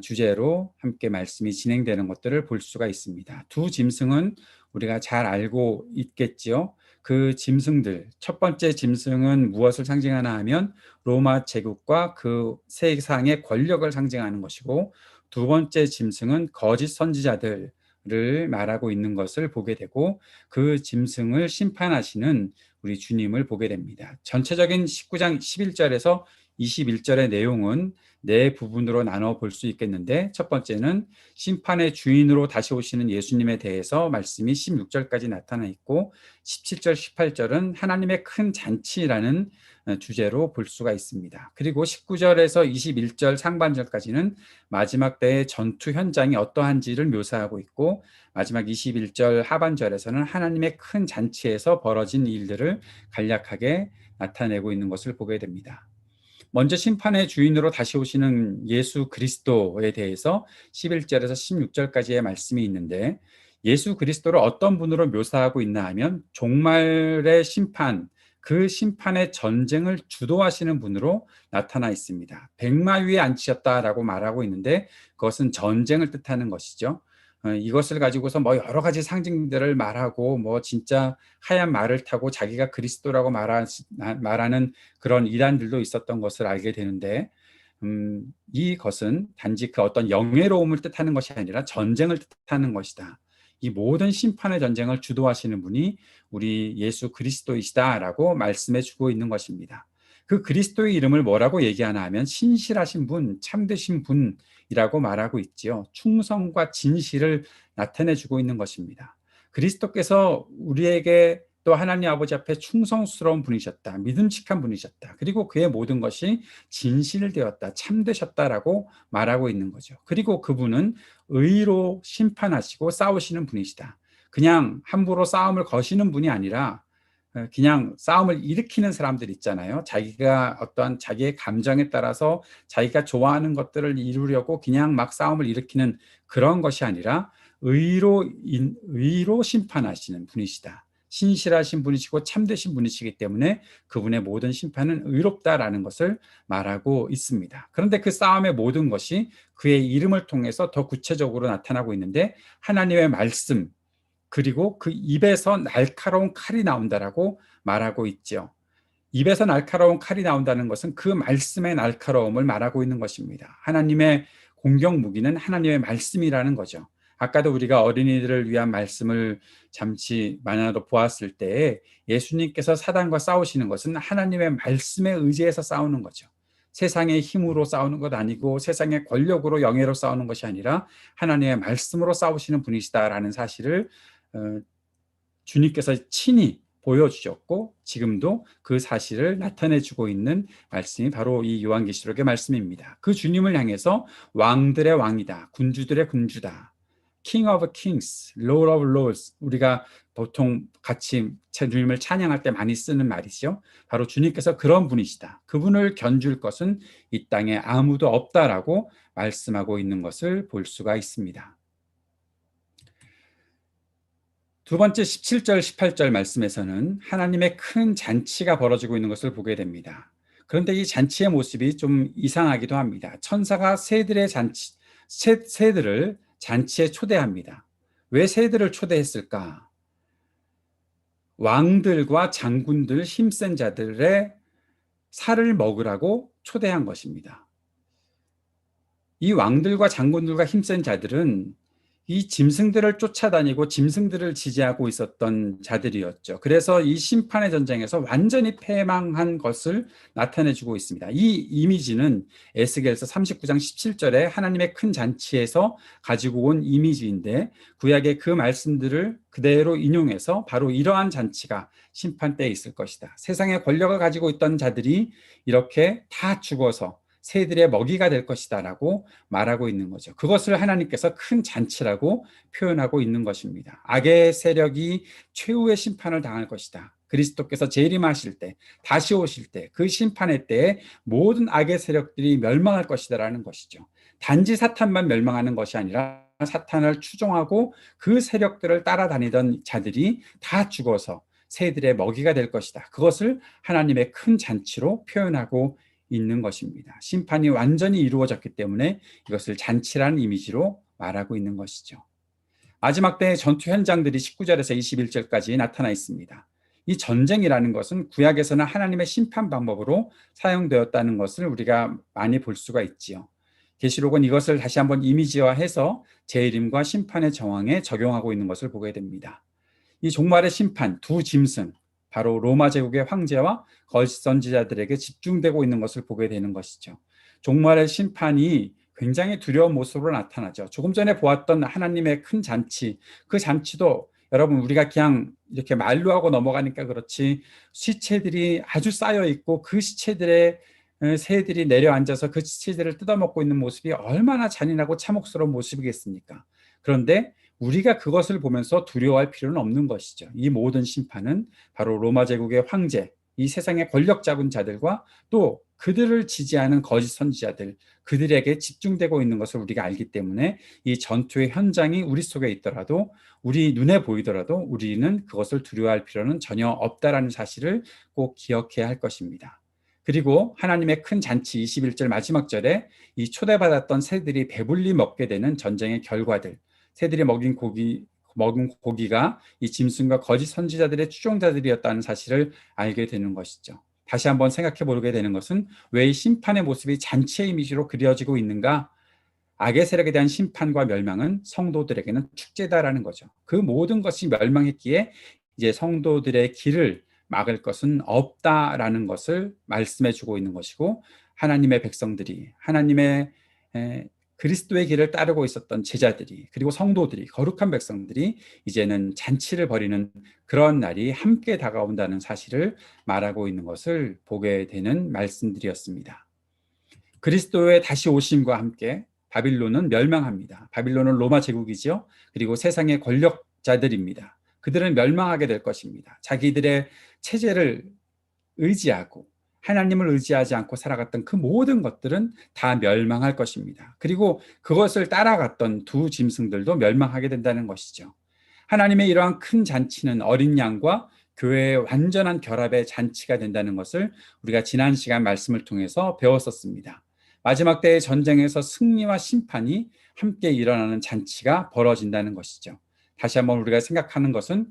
[SPEAKER 1] 주제로 함께 말씀이 진행되는 것들을 볼 수가 있습니다. 두 짐승은 우리가 잘 알고 있겠지요. 그 짐승들, 첫 번째 짐승은 무엇을 상징하나 하면 로마 제국과 그 세상의 권력을 상징하는 것이고, 두 번째 짐승은 거짓 선지자들을 말하고 있는 것을 보게 되고, 그 짐승을 심판하시는 우리 주님을 보게 됩니다. 전체적인 19장 11절에서 21절의 내용은 네 부분으로 나눠 볼 수 있겠는데, 첫 번째는 심판의 주인으로 다시 오시는 예수님에 대해서 말씀이 16절까지 나타나 있고, 17절, 18절은 하나님의 큰 잔치라는 주제로 볼 수가 있습니다. 그리고 19절에서 21절 상반절까지는 마지막 때의 전투 현장이 어떠한지를 묘사하고 있고, 마지막 21절 하반절에서는 하나님의 큰 잔치에서 벌어진 일들을 간략하게 나타내고 있는 것을 보게 됩니다. 먼저 심판의 주인으로 다시 오시는 예수 그리스도에 대해서 11절에서 16절까지의 말씀이 있는데, 예수 그리스도를 어떤 분으로 묘사하고 있나 하면 종말의 심판, 그 심판의 전쟁을 주도하시는 분으로 나타나 있습니다. 백마 위에 앉으셨다라고 말하고 있는데 그것은 전쟁을 뜻하는 것이죠. 이것을 가지고서 뭐 여러 가지 상징들을 말하고 뭐 진짜 하얀 말을 타고 자기가 그리스도라고 말하는 그런 이단들도 있었던 것을 알게 되는데, 이것은 단지 그 어떤 영예로움을 뜻하는 것이 아니라 전쟁을 뜻하는 것이다. 이 모든 심판의 전쟁을 주도하시는 분이 우리 예수 그리스도이시다라고 말씀해 주고 있는 것입니다. 그 그리스도의 이름을 뭐라고 얘기하나 하면 신실하신 분, 참되신 분이라고 말하고 있지요. 충성과 진실을 나타내 주고 있는 것입니다. 그리스도께서 우리에게 또 하나님 아버지 앞에 충성스러운 분이셨다, 믿음직한 분이셨다, 그리고 그의 모든 것이 진실되었다, 참되셨다라고 말하고 있는 거죠. 그리고 그분은 의로 심판하시고 싸우시는 분이시다. 그냥 함부로 싸움을 거시는 분이 아니라 그냥 싸움을 일으키는 사람들 있잖아요. 자기가 어떠한 자기의 감정에 따라서 자기가 좋아하는 것들을 이루려고 그냥 막 싸움을 일으키는 그런 것이 아니라 의로 심판하시는 분이시다. 신실하신 분이시고 참되신 분이시기 때문에 그분의 모든 심판은 의롭다라는 것을 말하고 있습니다. 그런데 그 싸움의 모든 것이 그의 이름을 통해서 더 구체적으로 나타나고 있는데, 하나님의 말씀, 그리고 그 입에서 날카로운 칼이 나온다라고 말하고 있죠. 입에서 날카로운 칼이 나온다는 것은 그 말씀의 날카로움을 말하고 있는 것입니다. 하나님의 공격 무기는 하나님의 말씀이라는 거죠. 아까도 우리가 어린이들을 위한 말씀을 잠시 만화로 보았을 때 예수님께서 사단과 싸우시는 것은 하나님의 말씀에 의지해서 싸우는 거죠. 세상의 힘으로 싸우는 것 아니고 세상의 권력으로 영예로 싸우는 것이 아니라 하나님의 말씀으로 싸우시는 분이시다라는 사실을 주님께서 친히 보여주셨고 지금도 그 사실을 나타내주고 있는 말씀이 바로 이 요한계시록의 말씀입니다. 그 주님을 향해서 왕들의 왕이다, 군주들의 군주다, King of Kings, Lord of Lords, 우리가 보통 같이 주님을 찬양할 때 많이 쓰는 말이죠. 바로 주님께서 그런 분이시다. 그분을 견줄 것은 이 땅에 아무도 없다라고 말씀하고 있는 것을 볼 수가 있습니다. 두 번째 17절, 18절 말씀에서는 하나님의 큰 잔치가 벌어지고 있는 것을 보게 됩니다. 그런데 이 잔치의 모습이 좀 이상하기도 합니다. 천사가 새들을 잔치에 초대합니다. 왜 새들을 초대했을까? 왕들과 장군들, 힘센 자들의 살을 먹으라고 초대한 것입니다. 이 왕들과 장군들과 힘센 자들은 이 짐승들을 쫓아다니고 짐승들을 지지하고 있었던 자들이었죠. 그래서 이 심판의 전쟁에서 완전히 패망한 것을 나타내주고 있습니다. 이 이미지는 에스겔서 39장 17절에 하나님의 큰 잔치에서 가지고 온 이미지인데 구약의 그 말씀들을 그대로 인용해서 바로 이러한 잔치가 심판 때에 있을 것이다. 세상의 권력을 가지고 있던 자들이 이렇게 다 죽어서 새들의 먹이가 될 것이다 라고 말하고 있는 거죠. 그것을 하나님께서 큰 잔치라고 표현하고 있는 것입니다. 악의 세력이 최후의 심판을 당할 것이다. 그리스도께서 재림하실 때, 다시 오실 때, 그 심판의 때에 모든 악의 세력들이 멸망할 것이다 라는 것이죠. 단지 사탄만 멸망하는 것이 아니라 사탄을 추종하고 그 세력들을 따라다니던 자들이 다 죽어서 새들의 먹이가 될 것이다. 그것을 하나님의 큰 잔치로 표현하고 있는 것입니다. 심판이 완전히 이루어졌기 때문에 이것을 잔치라는 이미지로 말하고 있는 것이죠. 마지막 때의 전투 현장들이 19절에서 21절까지 나타나 있습니다. 이 전쟁이라는 것은 구약에서는 하나님의 심판 방법으로 사용되었다는 것을 우리가 많이 볼 수가 있지요. 계시록은 이것을 다시 한번 이미지화해서 재림과 심판의 정황에 적용하고 있는 것을 보게 됩니다. 이 종말의 심판, 두 짐승, 바로 로마 제국의 황제와 거짓 선지자들에게 집중되고 있는 것을 보게 되는 것이죠. 종말의 심판이 굉장히 두려운 모습으로 나타나죠. 조금 전에 보았던 하나님의 큰 잔치, 그 잔치도 여러분 우리가 그냥 이렇게 말로 하고 넘어가니까 그렇지 시체들이 아주 쌓여 있고 그 시체들의 새들이 내려앉아서 그 시체들을 뜯어먹고 있는 모습이 얼마나 잔인하고 참혹스러운 모습이겠습니까? 그런데 우리가 그것을 보면서 두려워할 필요는 없는 것이죠. 이 모든 심판은 바로 로마 제국의 황제, 이 세상의 권력 잡은 자들과 또 그들을 지지하는 거짓 선지자들, 그들에게 집중되고 있는 것을 우리가 알기 때문에 이 전투의 현장이 우리 속에 있더라도, 우리 눈에 보이더라도 우리는 그것을 두려워할 필요는 전혀 없다라는 사실을 꼭 기억해야 할 것입니다. 그리고 하나님의 큰 잔치 21절 마지막 절에 이 초대받았던 새들이 배불리 먹게 되는 전쟁의 결과들, 새들이 먹은 고기가 이 짐승과 거짓 선지자들의 추종자들이었다는 사실을 알게 되는 것이죠. 다시 한번 생각해 보게 되는 것은 왜 이 심판의 모습이 잔치의 이미지로 그려지고 있는가? 악의 세력에 대한 심판과 멸망은 성도들에게는 축제다라는 거죠. 그 모든 것이 멸망했기에 이제 성도들의 길을 막을 것은 없다라는 것을 말씀해 주고 있는 것이고, 하나님의 백성들이, 하나님의 그리스도의 길을 따르고 있었던 제자들이, 그리고 성도들이, 거룩한 백성들이 이제는 잔치를 벌이는 그런 날이 함께 다가온다는 사실을 말하고 있는 것을 보게 되는 말씀들이었습니다. 그리스도의 다시 오심과 함께 바빌론은 멸망합니다. 바빌론은 로마 제국이죠. 그리고 세상의 권력자들입니다. 그들은 멸망하게 될 것입니다. 자기들의 체제를 의지하고 하나님을 의지하지 않고 살아갔던 그 모든 것들은 다 멸망할 것입니다. 그리고 그것을 따라갔던 두 짐승들도 멸망하게 된다는 것이죠. 하나님의 이러한 큰 잔치는 어린 양과 교회의 완전한 결합의 잔치가 된다는 것을 우리가 지난 시간 말씀을 통해서 배웠었습니다. 마지막 때의 전쟁에서 승리와 심판이 함께 일어나는 잔치가 벌어진다는 것이죠. 다시 한번 우리가 생각하는 것은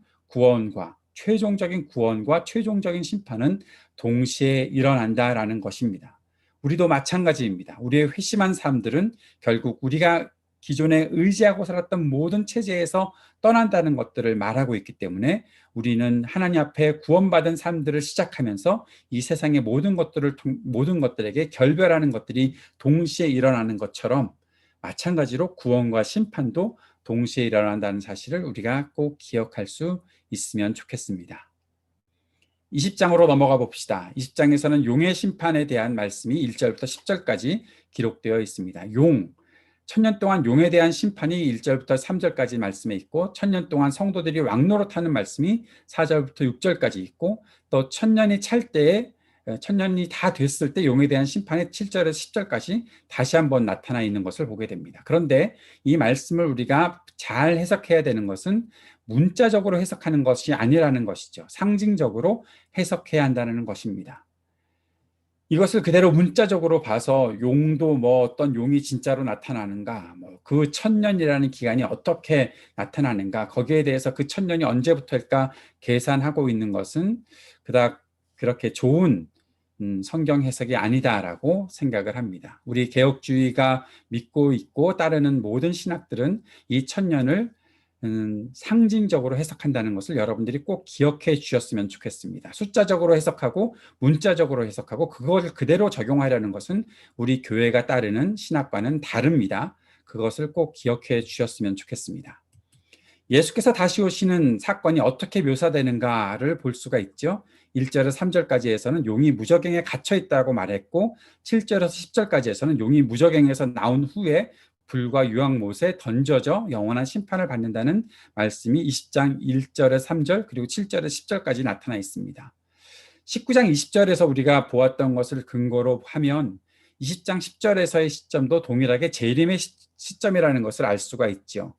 [SPEAKER 1] 최종적인 구원과 최종적인 심판은 동시에 일어난다라는 것입니다. 우리도 마찬가지입니다. 우리의 회심한 삶들은 결국 우리가 기존에 의지하고 살았던 모든 체제에서 떠난다는 것들을 말하고 있기 때문에 우리는 하나님 앞에 구원받은 삶들을 시작하면서 이 세상의 모든 것들에게 결별하는 것들이 동시에 일어나는 것처럼 마찬가지로 구원과 심판도 동시에 일어난다는 사실을 우리가 꼭 기억할 수 있으면 좋겠습니다. 20장으로 넘어가 봅시다. 20장에서는 용의 심판에 대한 말씀이 1절부터 10절까지 기록되어 있습니다. 용, 천년 동안 용에 대한 심판이 1절부터 3절까지 말씀에 있고, 천년 동안 성도들이 왕노릇하는 말씀이 4절부터 6절까지 있고, 또 천년이 찰 때에, 천년이 다 됐을 때 용에 대한 심판이 7절에서 10절까지 다시 한번 나타나 있는 것을 보게 됩니다. 그런데 이 말씀을 우리가 잘 해석해야 되는 것은 문자적으로 해석하는 것이 아니라는 것이죠. 상징적으로 해석해야 한다는 것입니다. 이것을 그대로 문자적으로 봐서 용도 뭐 어떤 용이 진짜로 나타나는가, 뭐 그 천년이라는 기간이 어떻게 나타나는가, 거기에 대해서 그 천년이 언제부터일까 계산하고 있는 것은 그닥 그렇게 좋은 성경 해석이 아니다라고 생각을 합니다. 우리 개혁주의가 믿고 있고 따르는 모든 신학들은 이 천년을 상징적으로 해석한다는 것을 여러분들이 꼭 기억해 주셨으면 좋겠습니다. 숫자적으로 해석하고 문자적으로 해석하고 그것을 그대로 적용하려는 것은 우리 교회가 따르는 신학과는 다릅니다. 그것을 꼭 기억해 주셨으면 좋겠습니다. 예수께서 다시 오시는 사건이 어떻게 묘사되는가를 볼 수가 있죠. 1절에서 3절까지에서는 용이 무저갱에 갇혀 있다고 말했고, 7절에서 10절까지에서는 용이 무저갱에서 나온 후에 불과 유황못에 던져져 영원한 심판을 받는다는 말씀이 20장 1절에서 3절 그리고 7절에서 10절까지 나타나 있습니다. 19장 20절에서 우리가 보았던 것을 근거로 하면 20장 10절에서의 시점도 동일하게 재림의 시점이라는 것을 알 수가 있죠.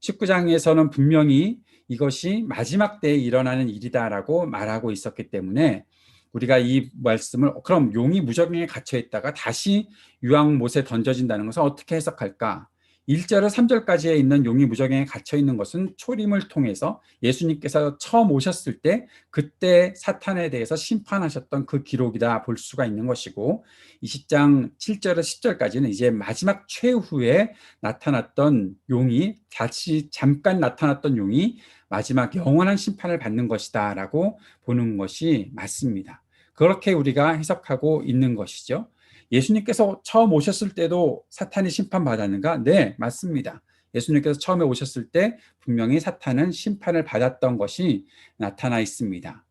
[SPEAKER 1] 19장에서는 분명히 이것이 마지막 때에 일어나는 일이다라고 말하고 있었기 때문에 우리가 이 말씀을 그럼 용이 무저갱에 갇혀 있다가 다시 유황못에 던져진다는 것은 어떻게 해석할까? 1절에서 3절까지에 있는 용이 무저갱에 갇혀 있는 것은 초림을 통해서 예수님께서 처음 오셨을 때 그때 사탄에 대해서 심판하셨던 그 기록이다 볼 수가 있는 것이고, 20장 7절에서 10절까지는 이제 마지막 최후에 나타났던 용이, 다시 잠깐 나타났던 용이 마지막 영원한 심판을 받는 것이다 라고 보는 것이 맞습니다. 그렇게 우리가 해석하고 있는 것이죠. 예수님께서 처음 오셨을 때도 사탄이 심판받았는가? 네, 맞습니다. 예수님께서 처음에 오셨을 때 분명히 사탄은 심판을 받았던 것이 나타나 있습니다.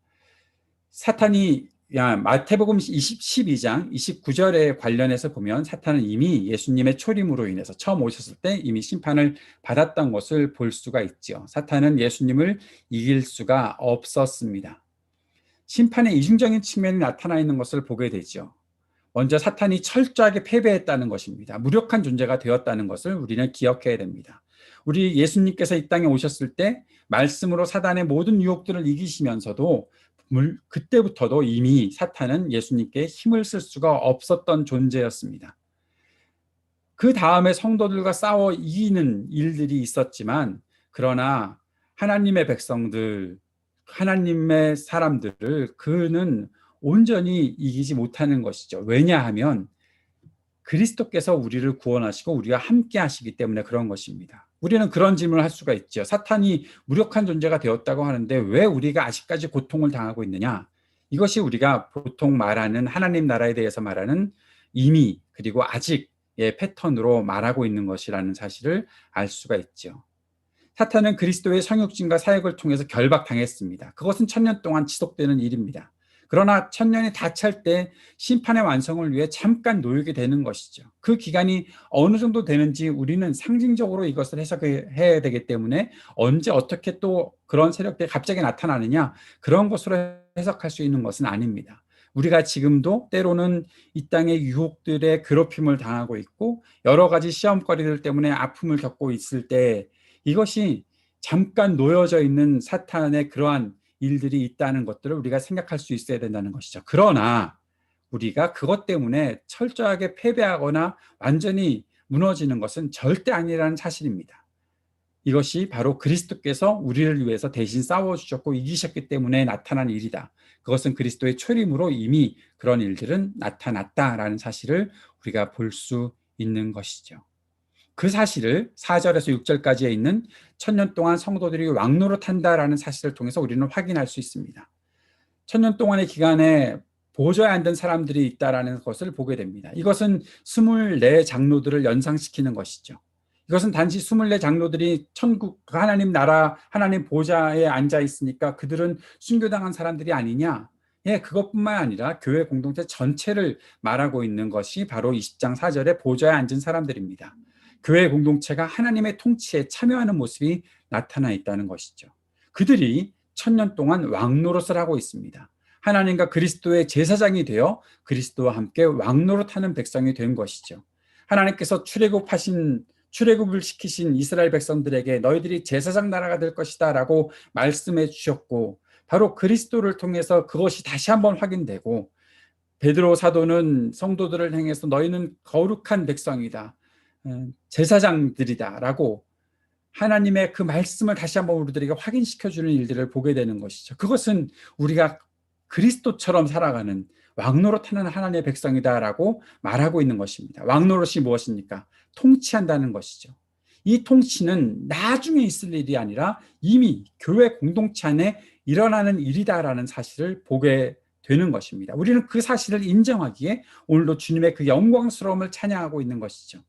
[SPEAKER 1] 사탄이 마태복음 12장 29절에 관련해서 보면 사탄은 이미 예수님의 초림으로 인해서 처음 오셨을 때 이미 심판을 받았던 것을 볼 수가 있죠. 사탄은 예수님을 이길 수가 없었습니다. 심판의 이중적인 측면이 나타나 있는 것을 보게 되죠. 먼저 사탄이 철저하게 패배했다는 것입니다. 무력한 존재가 되었다는 것을 우리는 기억해야 됩니다. 우리 예수님께서 이 땅에 오셨을 때 말씀으로 사단의 모든 유혹들을 이기시면서도 그때부터도 이미 사탄은 예수님께 힘을 쓸 수가 없었던 존재였습니다. 그 다음에 성도들과 싸워 이기는 일들이 있었지만, 그러나 하나님의 백성들, 하나님의 사람들을 그는 온전히 이기지 못하는 것이죠. 왜냐하면 그리스도께서 우리를 구원하시고 우리와 함께 하시기 때문에 그런 것입니다. 우리는 그런 질문을 할 수가 있죠. 사탄이 무력한 존재가 되었다고 하는데 왜 우리가 아직까지 고통을 당하고 있느냐? 이것이 우리가 보통 말하는 하나님 나라에 대해서 말하는 이미 그리고 아직의 패턴으로 말하고 있는 것이라는 사실을 알 수가 있죠. 사탄은 그리스도의 성육신과 사역을 통해서 결박당했습니다. 그것은 천년 동안 지속되는 일입니다. 그러나 천년이 다 찰 때 심판의 완성을 위해 잠깐 놓이게 되는 것이죠. 그 기간이 어느 정도 되는지 우리는 상징적으로 이것을 해석해야 되기 때문에 언제 어떻게 또 그런 세력들이 갑자기 나타나느냐, 그런 것으로 해석할 수 있는 것은 아닙니다. 우리가 지금도 때로는 이 땅의 유혹들의 괴롭힘을 당하고 있고 여러 가지 시험거리들 때문에 아픔을 겪고 있을 때 이것이 잠깐 놓여져 있는 사탄의 그러한 일들이 있다는 것들을 우리가 생각할 수 있어야 된다는 것이죠. 그러나 우리가 그것 때문에 철저하게 패배하거나 완전히 무너지는 것은 절대 아니라는 사실입니다. 이것이 바로 그리스도께서 우리를 위해서 대신 싸워주셨고 이기셨기 때문에 나타난 일이다. 그것은 그리스도의 초림으로 이미 그런 일들은 나타났다라는 사실을 우리가 볼 수 있는 것이죠. 그 사실을 4절에서 6절까지에 있는 천년 동안 성도들이 왕노릇한다라는 사실을 통해서 우리는 확인할 수 있습니다. 천년 동안의 기간에 보좌에 앉은 사람들이 있다라는 것을 보게 됩니다. 이것은 24 장로들을 연상시키는 것이죠. 이것은 단지 24 장로들이 천국 하나님 나라 하나님 보좌에 앉아 있으니까 그들은 순교당한 사람들이 아니냐, 예, 그것뿐만 아니라 교회 공동체 전체를 말하고 있는 것이 바로 20장 4절에 보좌에 앉은 사람들입니다. 교회 공동체가 하나님의 통치에 참여하는 모습이 나타나 있다는 것이죠. 그들이 1000년 동안 왕노릇을 하고 있습니다. 하나님과 그리스도의 제사장이 되어 그리스도와 함께 왕노릇하는 백성이 된 것이죠. 하나님께서 출애굽을 시키신 이스라엘 백성들에게 너희들이 제사장 나라가 될 것이다 라고 말씀해 주셨고, 바로 그리스도를 통해서 그것이 다시 한번 확인되고, 베드로 사도는 성도들을 향해서 너희는 거룩한 백성이다, 제사장들이다 라고 하나님의 그 말씀을 다시 한번 우리들에게 확인시켜주는 일들을 보게 되는 것이죠. 그것은 우리가 그리스도처럼 살아가는 왕노릇하는 하나님의 백성이다라고 말하고 있는 것입니다. 왕노릇이 무엇입니까? 통치한다는 것이죠. 이 통치는 나중에 있을 일이 아니라 이미 교회 공동체 안에 일어나는 일이다라는 사실을 보게 되는 것입니다. 우리는 그 사실을 인정하기에 오늘도 주님의 그 영광스러움을 찬양하고 있는 것이죠.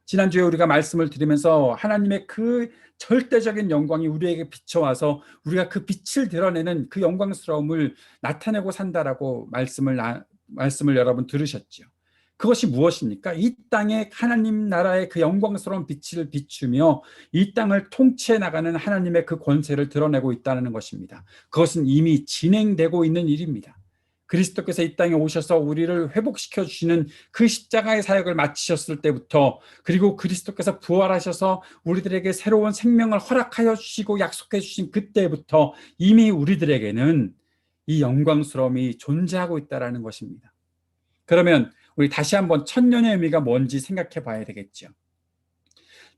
[SPEAKER 1] 지난주에 우리가 말씀을 들으면서 하나님의 그 절대적인 영광이 우리에게 비춰와서 우리가 그 빛을 드러내는 그 영광스러움을 나타내고 산다라고 말씀을 여러분 들으셨죠. 그것이 무엇입니까? 이 땅에 하나님 나라의 그 영광스러운 빛을 비추며 이 땅을 통치해 나가는 하나님의 그 권세를 드러내고 있다는 것입니다. 그것은 이미 진행되고 있는 일입니다. 그리스도께서 이 땅에 오셔서 우리를 회복시켜 주시는 그 십자가의 사역을 마치셨을 때부터, 그리고 그리스도께서 부활하셔서 우리들에게 새로운 생명을 허락하여 주시고 약속해 주신 그때부터 이미 우리들에게는 이 영광스러움이 존재하고 있다는 것입니다. 그러면 우리 다시 한번 천년의 의미가 뭔지 생각해 봐야 되겠죠.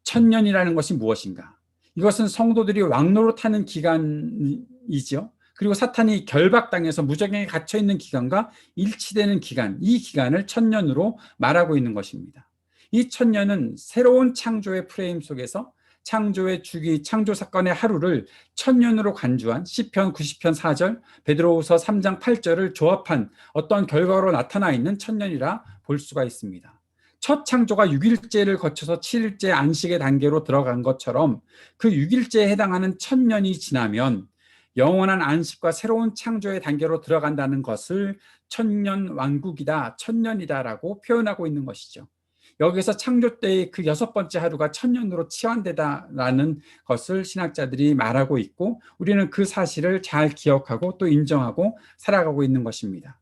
[SPEAKER 1] 천년이라는 것이 무엇인가? 이것은 성도들이 왕노릇하는 기간이죠. 그리고 사탄이 결박당해서 무적행에 갇혀있는 기간과 일치되는 기간, 이 기간을 천년으로 말하고 있는 것입니다. 이 천년은 새로운 창조의 프레임 속에서 창조의 주기, 창조 사건의 하루를 천년으로 간주한 시편 90편 4절, 베드로후서 3장 8절을 조합한 어떤 결과로 나타나 있는 천년이라 볼 수가 있습니다. 첫 창조가 6일째를 거쳐서 7일째 안식의 단계로 들어간 것처럼 그 6일째에 해당하는 천년이 지나면 영원한 안식과 새로운 창조의 단계로 들어간다는 것을 천년 왕국이다, 천년이다라고 표현하고 있는 것이죠. 여기서 창조 때의 그 6번째 하루가 천년으로 치환되다라는 것을 신학자들이 말하고 있고, 우리는 그 사실을 잘 기억하고 또 인정하고 살아가고 있는 것입니다.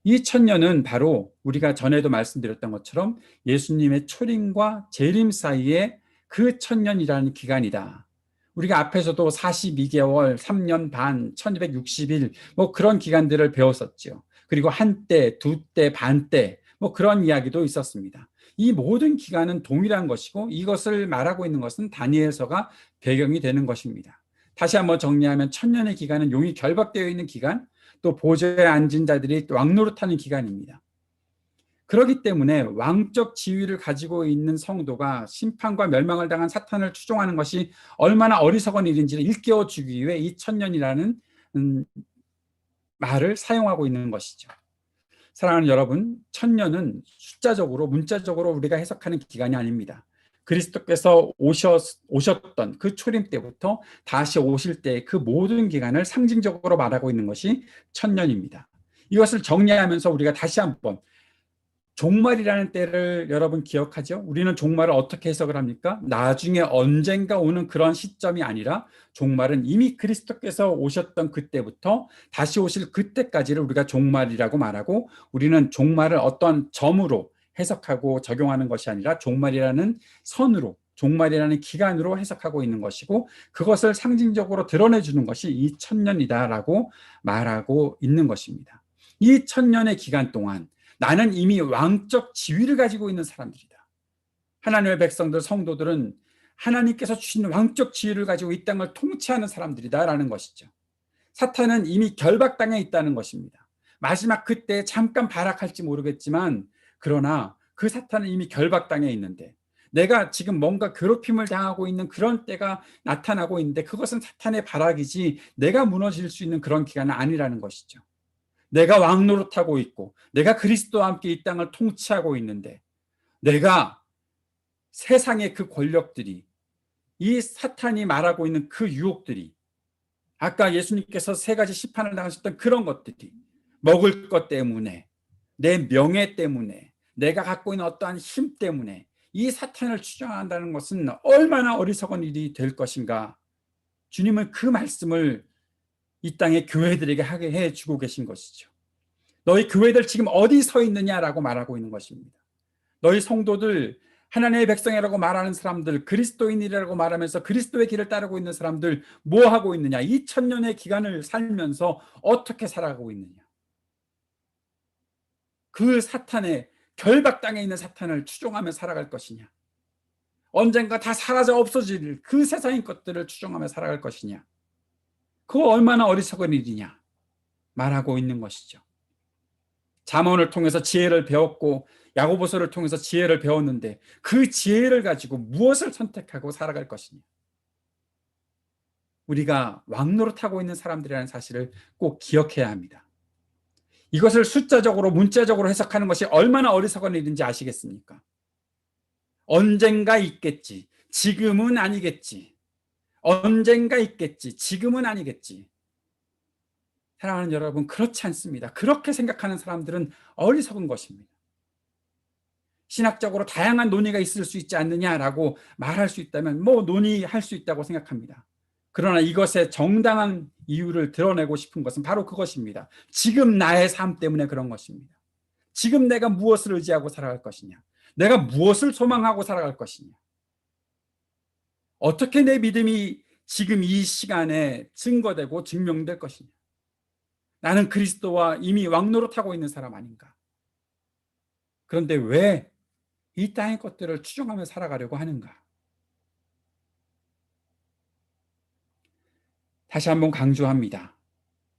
[SPEAKER 1] 이 천년은 바로 우리가 전에도 말씀드렸던 것처럼 예수님의 초림과 재림 사이에 그 천년이라는 기간이다. 우리가 앞에서도 42개월, 3년 반, 1260일 뭐 그런 기간들을 배웠었죠. 그리고 한때, 두때, 반때 뭐 그런 이야기도 있었습니다. 이 모든 기간은 동일한 것이고 이것을 말하고 있는 것은 다니엘서가 배경이 되는 것입니다. 다시 한번 정리하면 천년의 기간은 용이 결박되어 있는 기간, 또 보좌에 앉은 자들이 왕노릇하는 기간입니다. 그렇기 때문에 왕적 지위를 가지고 있는 성도가 심판과 멸망을 당한 사탄을 추종하는 것이 얼마나 어리석은 일인지를 일깨워 주기 위해 이 천년이라는 말을 사용하고 있는 것이죠. 사랑하는 여러분, 천년은 숫자적으로, 문자적으로 우리가 해석하는 기간이 아닙니다. 그리스도께서 오셨던 그 초림 때부터 다시 오실 때 그 모든 기간을 상징적으로 말하고 있는 것이 천년입니다. 이것을 정리하면서 우리가 다시 한번 종말이라는 때를 여러분 기억하죠? 우리는 종말을 어떻게 해석을 합니까? 나중에 언젠가 오는 그런 시점이 아니라 종말은 이미 그리스도께서 오셨던 그때부터 다시 오실 그때까지를 우리가 종말이라고 말하고, 우리는 종말을 어떤 점으로 해석하고 적용하는 것이 아니라 종말이라는 선으로, 종말이라는 기간으로 해석하고 있는 것이고, 그것을 상징적으로 드러내주는 것이 이 천년이다라고 말하고 있는 것입니다. 이 천년의 기간 동안 나는 이미 왕적 지위를 가지고 있는 사람들이다. 하나님의 백성들, 성도들은 하나님께서 주신 왕적 지위를 가지고 이 땅을 통치하는 사람들이다라는 것이죠. 사탄은 이미 결박당해 있다는 것입니다. 마지막 그때 잠깐 발악할지 모르겠지만, 그러나 그 사탄은 이미 결박당해 있는데, 내가 지금 뭔가 괴롭힘을 당하고 있는 그런 때가 나타나고 있는데, 그것은 사탄의 발악이지 내가 무너질 수 있는 그런 기간은 아니라는 것이죠. 내가 왕노릇하고 있고 내가 그리스도와 함께 이 땅을 통치하고 있는데, 내가 세상의 그 권력들이, 이 사탄이 말하고 있는 그 유혹들이, 아까 예수님께서 3가지 시판을 당하셨던 그런 것들이 먹을 것 때문에, 내 명예 때문에, 내가 갖고 있는 어떠한 힘 때문에 이 사탄을 추종한다는 것은 얼마나 어리석은 일이 될 것인가. 주님은 그 말씀을 이 땅의 교회들에게 하게 해주고 계신 것이죠. 너희 교회들 지금 어디 서 있느냐라고 말하고 있는 것입니다. 너희 성도들, 하나님의 백성이라고 말하는 사람들, 그리스도인이라고 말하면서 그리스도의 길을 따르고 있는 사람들 뭐 하고 있느냐? 2000년의 기간을 살면서 어떻게 살아가고 있느냐? 그 사탄의, 결박 땅에 있는 사탄을 추종하며 살아갈 것이냐? 언젠가 다 사라져 없어질 그 세상의 것들을 추종하며 살아갈 것이냐? 그거 얼마나 어리석은 일이냐 말하고 있는 것이죠. 잠언을 통해서 지혜를 배웠고 야고보서를 통해서 지혜를 배웠는데 그 지혜를 가지고 무엇을 선택하고 살아갈 것이냐? 우리가 왕노릇하고 있는 사람들이라는 사실을 꼭 기억해야 합니다. 이것을 숫자적으로 문자적으로 해석하는 것이 얼마나 어리석은 일인지 아시겠습니까? 언젠가 있겠지, 지금은 아니겠지. 언젠가 있겠지, 지금은 아니겠지. 사랑하는 여러분, 그렇지 않습니다. 그렇게 생각하는 사람들은 어리석은 것입니다. 신학적으로 다양한 논의가 있을 수 있지 않느냐라고 말할 수 있다면 뭐 논의할 수 있다고 생각합니다. 그러나 이것의 정당한 이유를 드러내고 싶은 것은 바로 그것입니다. 지금 나의 삶 때문에 그런 것입니다. 지금 내가 무엇을 의지하고 살아갈 것이냐? 내가 무엇을 소망하고 살아갈 것이냐? 어떻게 내 믿음이 지금 이 시간에 증거되고 증명될 것이냐? 나는 그리스도와 이미 왕노릇하고 있는 사람 아닌가? 그런데 왜 이 땅의 것들을 추종하며 살아가려고 하는가? 다시 한번 강조합니다.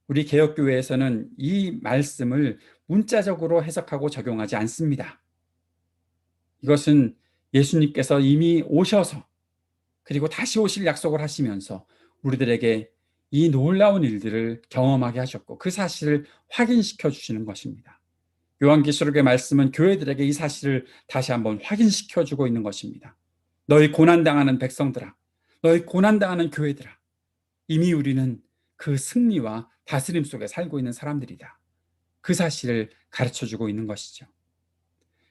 [SPEAKER 1] 우리 개혁교회에서는 이 말씀을 문자적으로 해석하고 적용하지 않습니다. 이것은 예수님께서 이미 오셔서 그리고 다시 오실 약속을 하시면서 우리들에게 이 놀라운 일들을 경험하게 하셨고 그 사실을 확인시켜 주시는 것입니다. 요한계시록의 말씀은 교회들에게 이 사실을 다시 한번 확인시켜 주고 있는 것입니다. 너희 고난당하는 백성들아, 너희 고난당하는 교회들아, 이미 우리는 그 승리와 다스림 속에 살고 있는 사람들이다. 그 사실을 가르쳐 주고 있는 것이죠.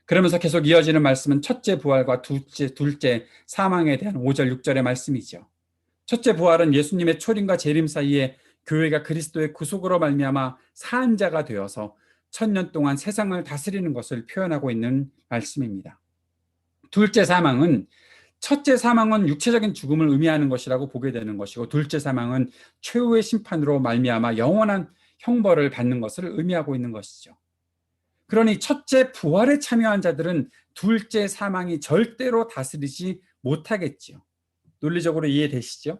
[SPEAKER 1] 그러면서 계속 이어지는 말씀은 첫째 부활과 둘째 사망에 대한 5절, 6절의 말씀이죠. 첫째 부활은 예수님의 초림과 재림 사이에 교회가 그리스도의 구속으로 말미암아 산 자가 되어서 1000년 동안 세상을 다스리는 것을 표현하고 있는 말씀입니다. 둘째 사망은, 첫째 사망은 육체적인 죽음을 의미하는 것이라고 보게 되는 것이고 둘째 사망은 최후의 심판으로 말미암아 영원한 형벌을 받는 것을 의미하고 있는 것이죠. 그러니 첫째 부활에 참여한 자들은 둘째 사망이 절대로 다스리지 못하겠지요. 논리적으로 이해되시죠?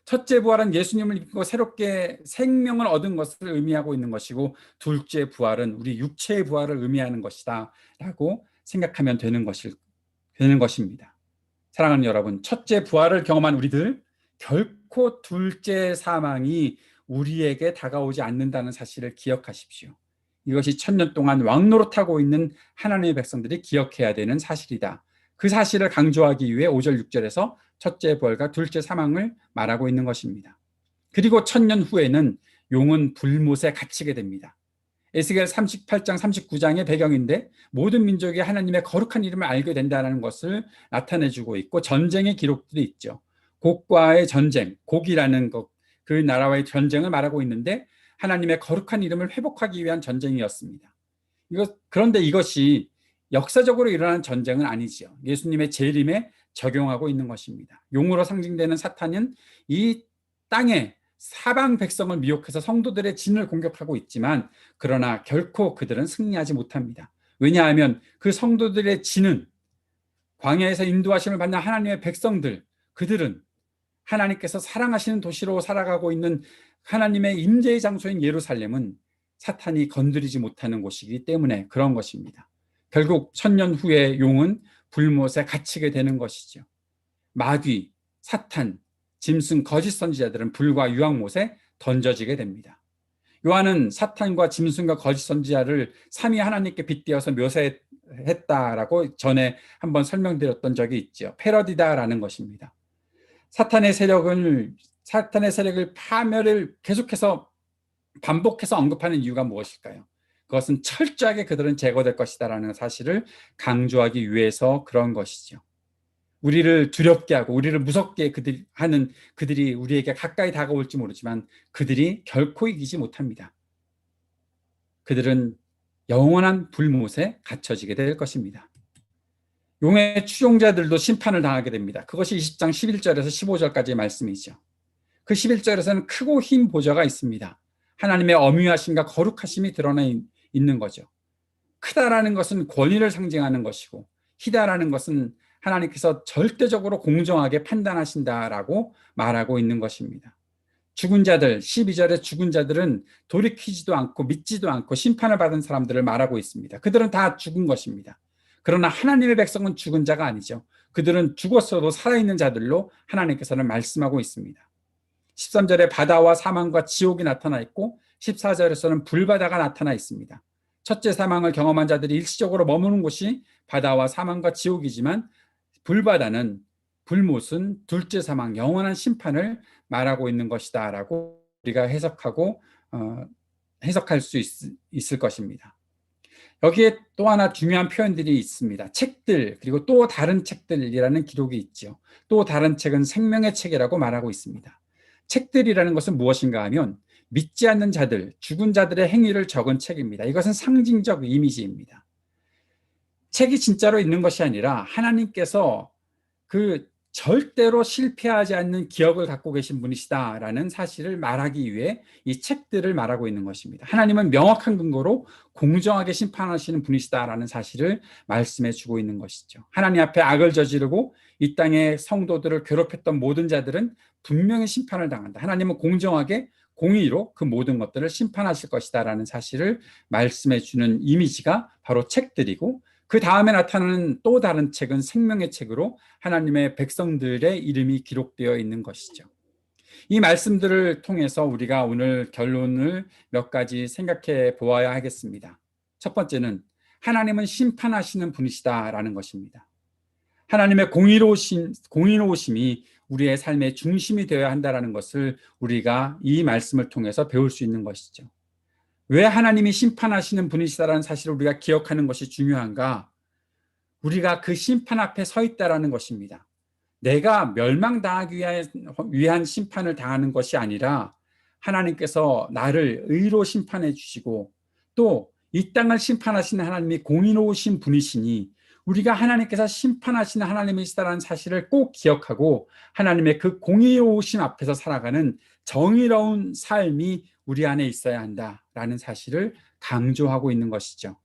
[SPEAKER 1] 첫째 부활은 예수님을 믿고 새롭게 생명을 얻은 것을 의미하고 있는 것이고 둘째 부활은 우리 육체의 부활을 의미하는 것이다 라고 생각하면 되는 것입니다. 사랑하는 여러분, 첫째 부활을 경험한 우리들 결코 둘째 사망이 우리에게 다가오지 않는다는 사실을 기억하십시오. 이것이 1000년 동안 왕노릇하고 있는 하나님의 백성들이 기억해야 되는 사실이다. 그 사실을 강조하기 위해 5절 6절에서 첫째 부활과 둘째 사망을 말하고 있는 것입니다. 그리고 1000년 후에는 용은 불못에 갇히게 됩니다. 에스겔 38장 39장의 배경인데 모든 민족이 하나님의 거룩한 이름을 알게 된다는 것을 나타내주고 있고 전쟁의 기록들이 있죠. 곡과의 전쟁, 곡이라는 것, 그 나라와의 전쟁을 말하고 있는데 하나님의 거룩한 이름을 회복하기 위한 전쟁이었습니다. 그런데 이것이 역사적으로 일어난 전쟁은 아니지요. 예수님의 재림에 적용하고 있는 것입니다. 용으로 상징되는 사탄은 이 땅에 사방 백성을 미혹해서 성도들의 진을 공격하고 있지만 그러나 결코 그들은 승리하지 못합니다. 왜냐하면 그 성도들의 진은 광야에서 인도하심을 받는 하나님의 백성들, 그들은 하나님께서 사랑하시는 도시로 살아가고 있는 하나님의 임재의 장소인 예루살렘은 사탄이 건드리지 못하는 곳이기 때문에 그런 것입니다. 결국 1000년 후에 용은 불못에 갇히게 되는 것이죠. 마귀, 사탄, 짐승, 거짓 선지자들은 불과 유황못에 던져지게 됩니다. 요한은 사탄과 짐승과 거짓 선지자를 삼위 하나님께 빗대어서 묘사했다라고 전에 한번 설명드렸던 적이 있죠. 패러디다라는 것입니다. 사탄의 세력을 파멸을 계속해서 반복해서 언급하는 이유가 무엇일까요? 그것은 철저하게 그들은 제거될 것이다라는 사실을 강조하기 위해서 그런 것이죠. 우리를 두렵게 하고 우리를 무섭게 그들이 우리에게 가까이 다가올지 모르지만 그들이 결코 이기지 못합니다. 그들은 영원한 불못에 갇혀지게 될 것입니다. 용의 추종자들도 심판을 당하게 됩니다. 그것이 20장 11절에서 15절까지의 말씀이죠. 그 11절에서는 크고 흰 보좌가 있습니다. 하나님의 엄위하심과 거룩하심이 드러나 있는 거죠. 크다라는 것은 권위를 상징하는 것이고 희다라는 것은 하나님께서 절대적으로 공정하게 판단하신다라고 말하고 있는 것입니다. 죽은 자들, 12절에 죽은 자들은 돌이키지도 않고 믿지도 않고 심판을 받은 사람들을 말하고 있습니다. 그들은 다 죽은 것입니다. 그러나 하나님의 백성은 죽은 자가 아니죠. 그들은 죽었어도 살아있는 자들로 하나님께서는 말씀하고 있습니다. 13절에 바다와 사망과 지옥이 나타나 있고 14절에서는 불바다가 나타나 있습니다. 첫째 사망을 경험한 자들이 일시적으로 머무는 곳이 바다와 사망과 지옥이지만 불바다는 불못은 둘째 사망, 영원한 심판을 말하고 있는 것이다 라고 우리가 해석할 수 있을 것입니다. 여기에 또 하나 중요한 표현들이 있습니다. 책들, 그리고 또 다른 책들이라는 기록이 있죠. 또 다른 책은 생명의 책이라고 말하고 있습니다. 책들이라는 것은 무엇인가 하면 믿지 않는 자들, 죽은 자들의 행위를 적은 책입니다. 이것은 상징적 이미지입니다. 책이 진짜로 있는 것이 아니라 하나님께서 그 절대로 실패하지 않는 기억을 갖고 계신 분이시다라는 사실을 말하기 위해 이 책들을 말하고 있는 것입니다. 하나님은 명확한 근거로 공정하게 심판하시는 분이시다라는 사실을 말씀해 주고 있는 것이죠. 하나님 앞에 악을 저지르고 이 땅의 성도들을 괴롭혔던 모든 자들은 분명히 심판을 당한다. 하나님은 공정하게 공의로 그 모든 것들을 심판하실 것이다라는 사실을 말씀해 주는 이미지가 바로 책들이고, 그 다음에 나타나는 또 다른 책은 생명의 책으로 하나님의 백성들의 이름이 기록되어 있는 것이죠. 이 말씀들을 통해서 우리가 오늘 결론을 몇 가지 생각해 보아야 하겠습니다. 첫 번째는 하나님은 심판하시는 분이시다라는 것입니다. 하나님의 공의로우심이 우리의 삶의 중심이 되어야 한다는 것을 우리가 이 말씀을 통해서 배울 수 있는 것이죠. 왜 하나님이 심판하시는 분이시다라는 사실을 우리가 기억하는 것이 중요한가? 우리가 그 심판 앞에 서 있다라는 것입니다. 내가 멸망당하기 위한 심판을 당하는 것이 아니라 하나님께서 나를 의로 심판해 주시고 또 이 땅을 심판하시는 하나님이 공의로우신 분이시니 우리가 하나님께서 심판하시는 하나님이시다라는 사실을 꼭 기억하고 하나님의 그 공의로우심 앞에서 살아가는 정의로운 삶이 우리 안에 있어야 한다라는 사실을 강조하고 있는 것이죠.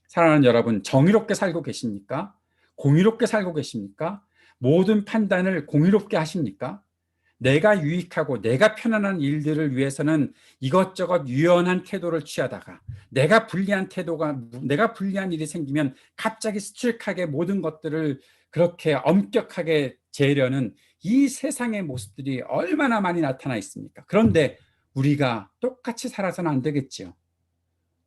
[SPEAKER 1] 사랑하는 여러분, 정의롭게 살고 계십니까? 공의롭게 살고 계십니까? 모든 판단을 공의롭게 하십니까? 내가 유익하고 내가 편안한 일들을 위해서는 이것저것 유연한 태도를 취하다가 내가 불리한 일이 생기면 갑자기 스트릭하게 모든 것들을 그렇게 엄격하게 재려는 이 세상의 모습들이 얼마나 많이 나타나 있습니까? 그런데 우리가 똑같이 살아서는 안 되겠지요.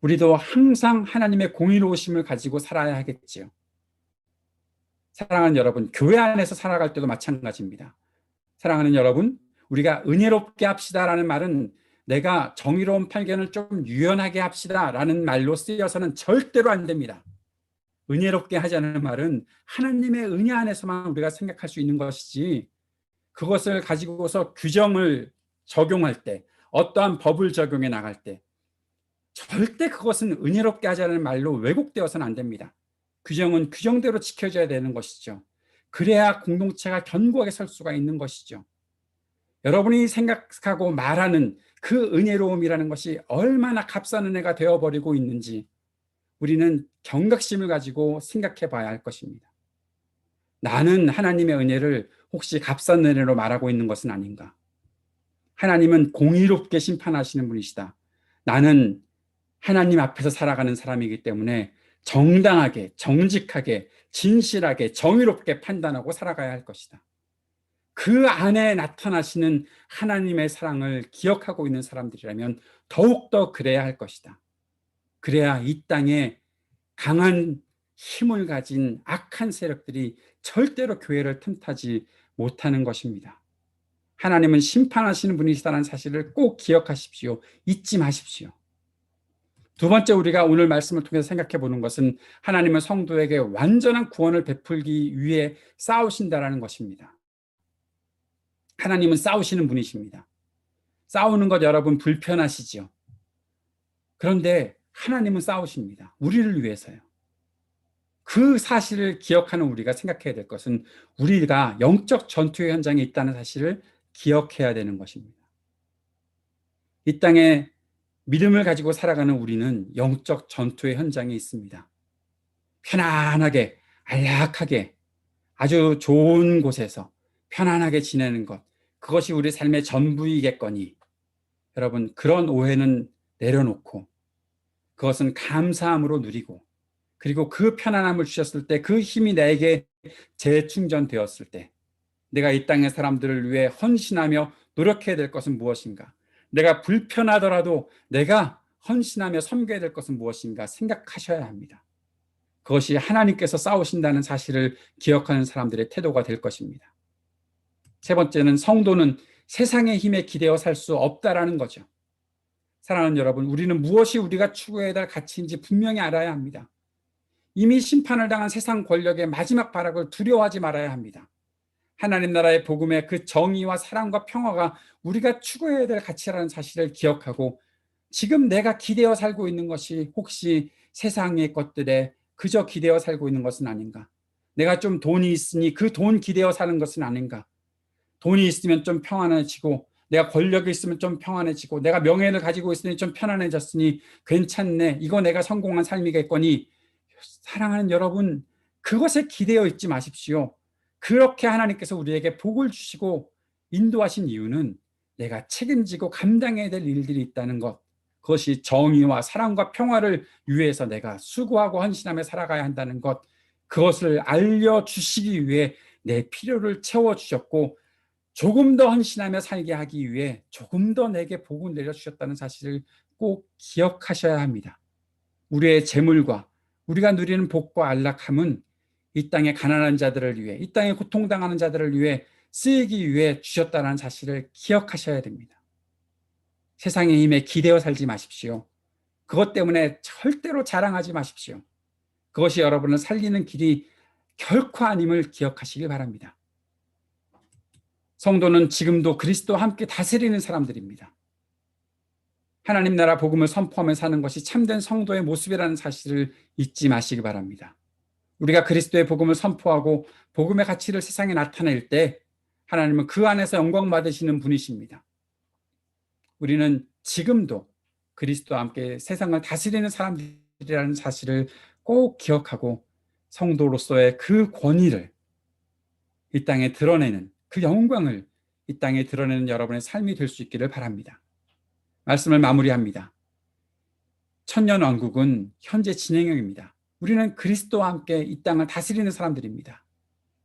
[SPEAKER 1] 우리도 항상 하나님의 공의로우심을 가지고 살아야 하겠지요. 사랑하는 여러분, 교회 안에서 살아갈 때도 마찬가지입니다. 사랑하는 여러분, 우리가 은혜롭게 합시다라는 말은 내가 정의로운 판결을 좀 유연하게 합시다라는 말로 쓰여서는 절대로 안 됩니다. 은혜롭게 하자는 말은 하나님의 은혜 안에서만 우리가 생각할 수 있는 것이지, 그것을 가지고서 규정을 적용할 때, 어떠한 법을 적용해 나갈 때 절대 그것은 은혜롭게 하자는 말로 왜곡되어서는 안 됩니다. 규정은 규정대로 지켜져야 되는 것이죠. 그래야 공동체가 견고하게 설 수가 있는 것이죠. 여러분이 생각하고 말하는 그 은혜로움이라는 것이 얼마나 값싼 은혜가 되어버리고 있는지 우리는 경각심을 가지고 생각해 봐야 할 것입니다. 나는 하나님의 은혜를 혹시 값싼 은혜로 말하고 있는 것은 아닌가? 하나님은 공의롭게 심판하시는 분이시다. 나는 하나님 앞에서 살아가는 사람이기 때문에 정당하게, 정직하게, 진실하게, 정의롭게 판단하고 살아가야 할 것이다. 그 안에 나타나시는 하나님의 사랑을 기억하고 있는 사람들이라면 더욱더 그래야 할 것이다. 그래야 이 땅에 강한 힘을 가진 악한 세력들이 절대로 교회를 틈타지 못하는 것입니다. 하나님은 심판하시는 분이시다는 사실을 꼭 기억하십시오. 잊지 마십시오. 두 번째, 우리가 오늘 말씀을 통해서 생각해 보는 것은 하나님은 성도에게 완전한 구원을 베풀기 위해 싸우신다라는 것입니다. 하나님은 싸우시는 분이십니다. 싸우는 것 여러분 불편하시죠? 그런데 하나님은 싸우십니다. 우리를 위해서요. 그 사실을 기억하는 우리가 생각해야 될 것은 우리가 영적 전투의 현장에 있다는 사실을 기억해야 되는 것입니다. 이 땅에 믿음을 가지고 살아가는 우리는 영적 전투의 현장에 있습니다. 편안하게, 안락하게, 아주 좋은 곳에서 편안하게 지내는 것, 그것이 우리 삶의 전부이겠거니, 여러분, 그런 오해는 내려놓고 그것은 감사함으로 누리고, 그리고 그 편안함을 주셨을 때, 그 힘이 나에게 재충전되었을 때, 내가 이 땅의 사람들을 위해 헌신하며 노력해야 될 것은 무엇인가? 내가 불편하더라도 내가 헌신하며 섬겨야 될 것은 무엇인가 생각하셔야 합니다. 그것이 하나님께서 싸우신다는 사실을 기억하는 사람들의 태도가 될 것입니다. 세 번째는 성도는 세상의 힘에 기대어 살 수 없다라는 거죠. 사랑하는 여러분, 우리는 무엇이 우리가 추구해야 될 가치인지 분명히 알아야 합니다. 이미 심판을 당한 세상 권력의 마지막 발악을 두려워하지 말아야 합니다. 하나님 나라의 복음의 그 정의와 사랑과 평화가 우리가 추구해야 될 가치라는 사실을 기억하고, 지금 내가 기대어 살고 있는 것이 혹시 세상의 것들에 그저 기대어 살고 있는 것은 아닌가? 내가 좀 돈이 있으니 그 돈 기대어 사는 것은 아닌가? 돈이 있으면 좀 평안해지고, 내가 권력이 있으면 좀 평안해지고, 내가 명예를 가지고 있으니 좀 편안해졌으니 괜찮네, 이거 내가 성공한 삶이겠거니. 사랑하는 여러분, 그것에 기대어 있지 마십시오. 그렇게 하나님께서 우리에게 복을 주시고 인도하신 이유는 내가 책임지고 감당해야 될 일들이 있다는 것, 그것이 정의와 사랑과 평화를 위해서 내가 수고하고 헌신하며 살아가야 한다는 것, 그것을 알려주시기 위해 내 필요를 채워주셨고, 조금 더 헌신하며 살게 하기 위해 조금 더 내게 복을 내려주셨다는 사실을 꼭 기억하셔야 합니다. 우리의 재물과 우리가 누리는 복과 안락함은 이 땅의 가난한 자들을 위해, 이 땅에 고통당하는 자들을 위해 쓰이기 위해 주셨다는 사실을 기억하셔야 됩니다. 세상의 힘에 기대어 살지 마십시오. 그것 때문에 절대로 자랑하지 마십시오. 그것이 여러분을 살리는 길이 결코 아님을 기억하시길 바랍니다. 성도는 지금도 그리스도와 함께 다스리는 사람들입니다. 하나님 나라 복음을 선포하며 사는 것이 참된 성도의 모습이라는 사실을 잊지 마시기 바랍니다. 우리가 그리스도의 복음을 선포하고 복음의 가치를 세상에 나타낼 때 하나님은 그 안에서 영광 받으시는 분이십니다. 우리는 지금도 그리스도와 함께 세상을 다스리는 사람들이라는 사실을 꼭 기억하고 성도로서의 그 권위를 이 땅에 드러내는, 그 영광을 이 땅에 드러내는 여러분의 삶이 될 수 있기를 바랍니다. 말씀을 마무리합니다. 천년왕국은 현재 진행형입니다. 우리는 그리스도와 함께 이 땅을 다스리는 사람들입니다.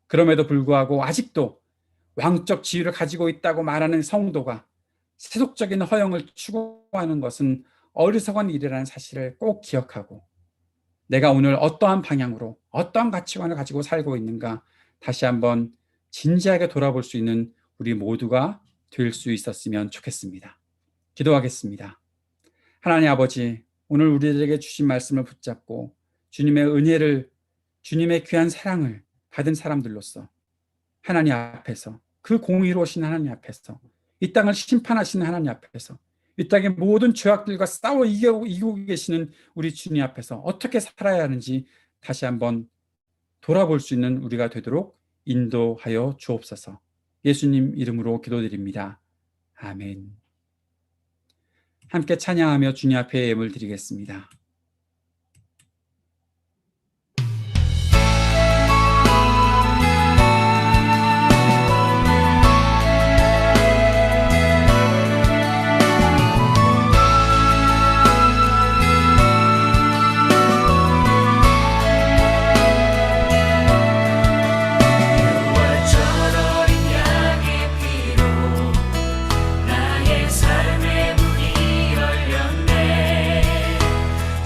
[SPEAKER 1] 그럼에도 불구하고 아직도 왕적 지위를 가지고 있다고 말하는 성도가 세속적인 허영을 추구하는 것은 어리석은 일이라는 사실을 꼭 기억하고, 내가 오늘 어떠한 방향으로 어떠한 가치관을 가지고 살고 있는가 다시 한번 진지하게 돌아볼 수 있는 우리 모두가 될 수 있었으면 좋겠습니다. 기도하겠습니다. 하나님 아버지, 오늘 우리들에게 주신 말씀을 붙잡고 주님의 은혜를, 주님의 귀한 사랑을 받은 사람들로서 하나님 앞에서, 그 공의로우신 하나님 앞에서, 이 땅을 심판하시는 하나님 앞에서, 이 땅의 모든 죄악들과 싸워 이기고 계시는 우리 주님 앞에서 어떻게 살아야 하는지 다시 한번 돌아볼 수 있는 우리가 되도록 인도하여 주옵소서. 예수님 이름으로 기도드립니다. 아멘. 함께 찬양하며 주님 앞에 예물 드리겠습니다.
[SPEAKER 6] 주의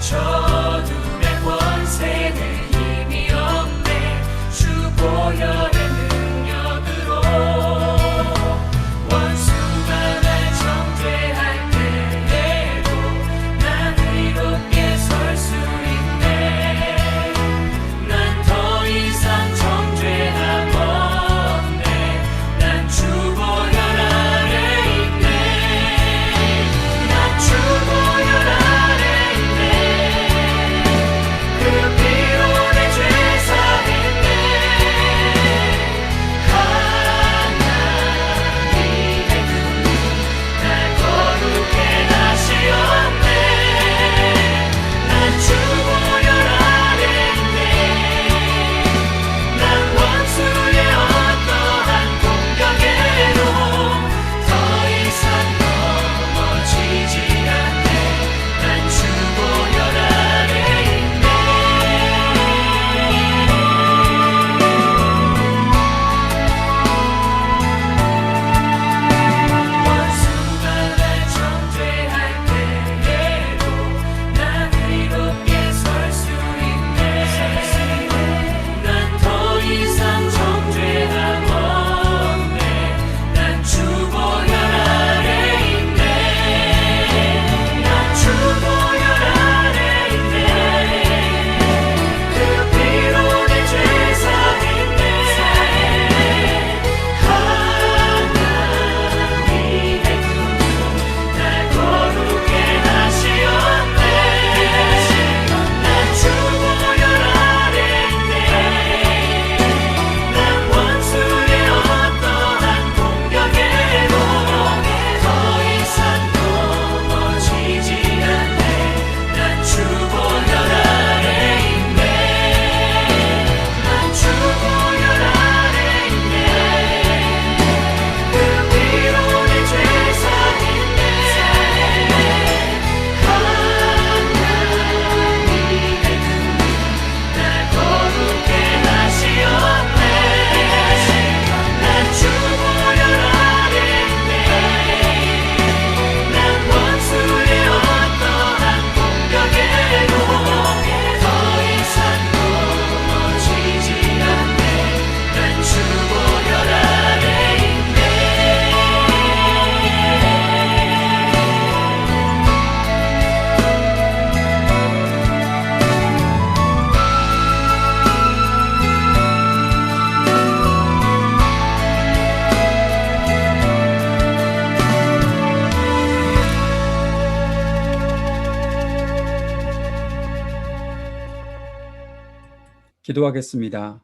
[SPEAKER 1] 기도하겠습니다.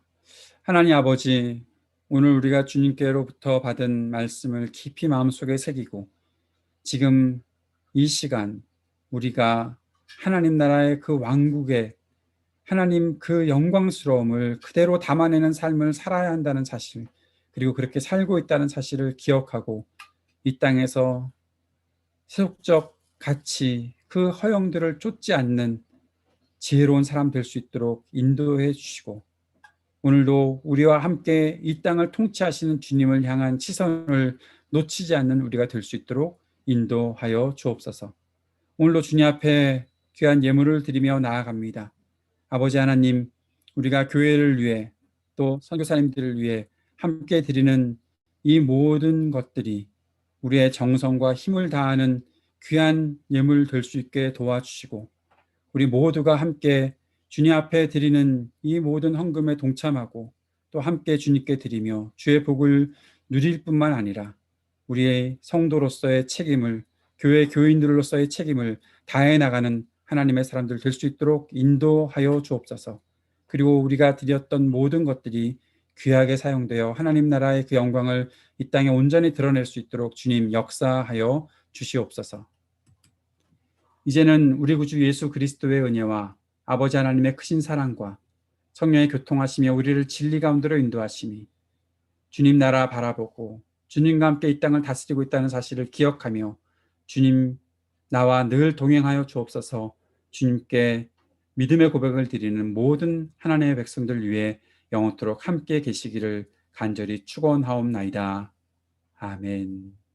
[SPEAKER 1] 하나님 아버지, 오늘 우리가 주님께로부터 받은 말씀을 깊이 마음속에 새기고 지금 이 시간 우리가 하나님 나라의 그 왕국의 하나님 그 영광스러움을 그대로 담아내는 삶을 살아야 한다는 사실, 그리고 그렇게 살고 있다는 사실을 기억하고 이 땅에서 세속적 가치, 그 허영들을 쫓지 않는 지혜로운 사람 될 수 있도록 인도해 주시고, 오늘도 우리와 함께 이 땅을 통치하시는 주님을 향한 시선을 놓치지 않는 우리가 될 수 있도록 인도하여 주옵소서. 오늘도 주님 앞에 귀한 예물을 드리며 나아갑니다. 아버지 하나님, 우리가 교회를 위해 또 선교사님들을 위해 함께 드리는 이 모든 것들이 우리의 정성과 힘을 다하는 귀한 예물 될 수 있게 도와주시고, 우리 모두가 함께 주님 앞에 드리는 이 모든 헌금에 동참하고 또 함께 주님께 드리며 주의 복을 누릴 뿐만 아니라 우리의 성도로서의 책임을, 교회 교인들로서의 책임을 다해 나가는 하나님의 사람들 될 수 있도록 인도하여 주옵소서. 그리고 우리가 드렸던 모든 것들이 귀하게 사용되어 하나님 나라의 그 영광을 이 땅에 온전히 드러낼 수 있도록 주님 역사하여 주시옵소서. 이제는 우리 구주 예수 그리스도의 은혜와 아버지 하나님의 크신 사랑과 성령의 교통하시며 우리를 진리 가운데로 인도하심이 주님 나라 바라보고 주님과 함께 이 땅을 다스리고 있다는 사실을 기억하며 주님 나와 늘 동행하여 주옵소서. 주님께 믿음의 고백을 드리는 모든 하나님의 백성들 위해 영원토록 함께 계시기를 간절히 축원하옵나이다. 아멘.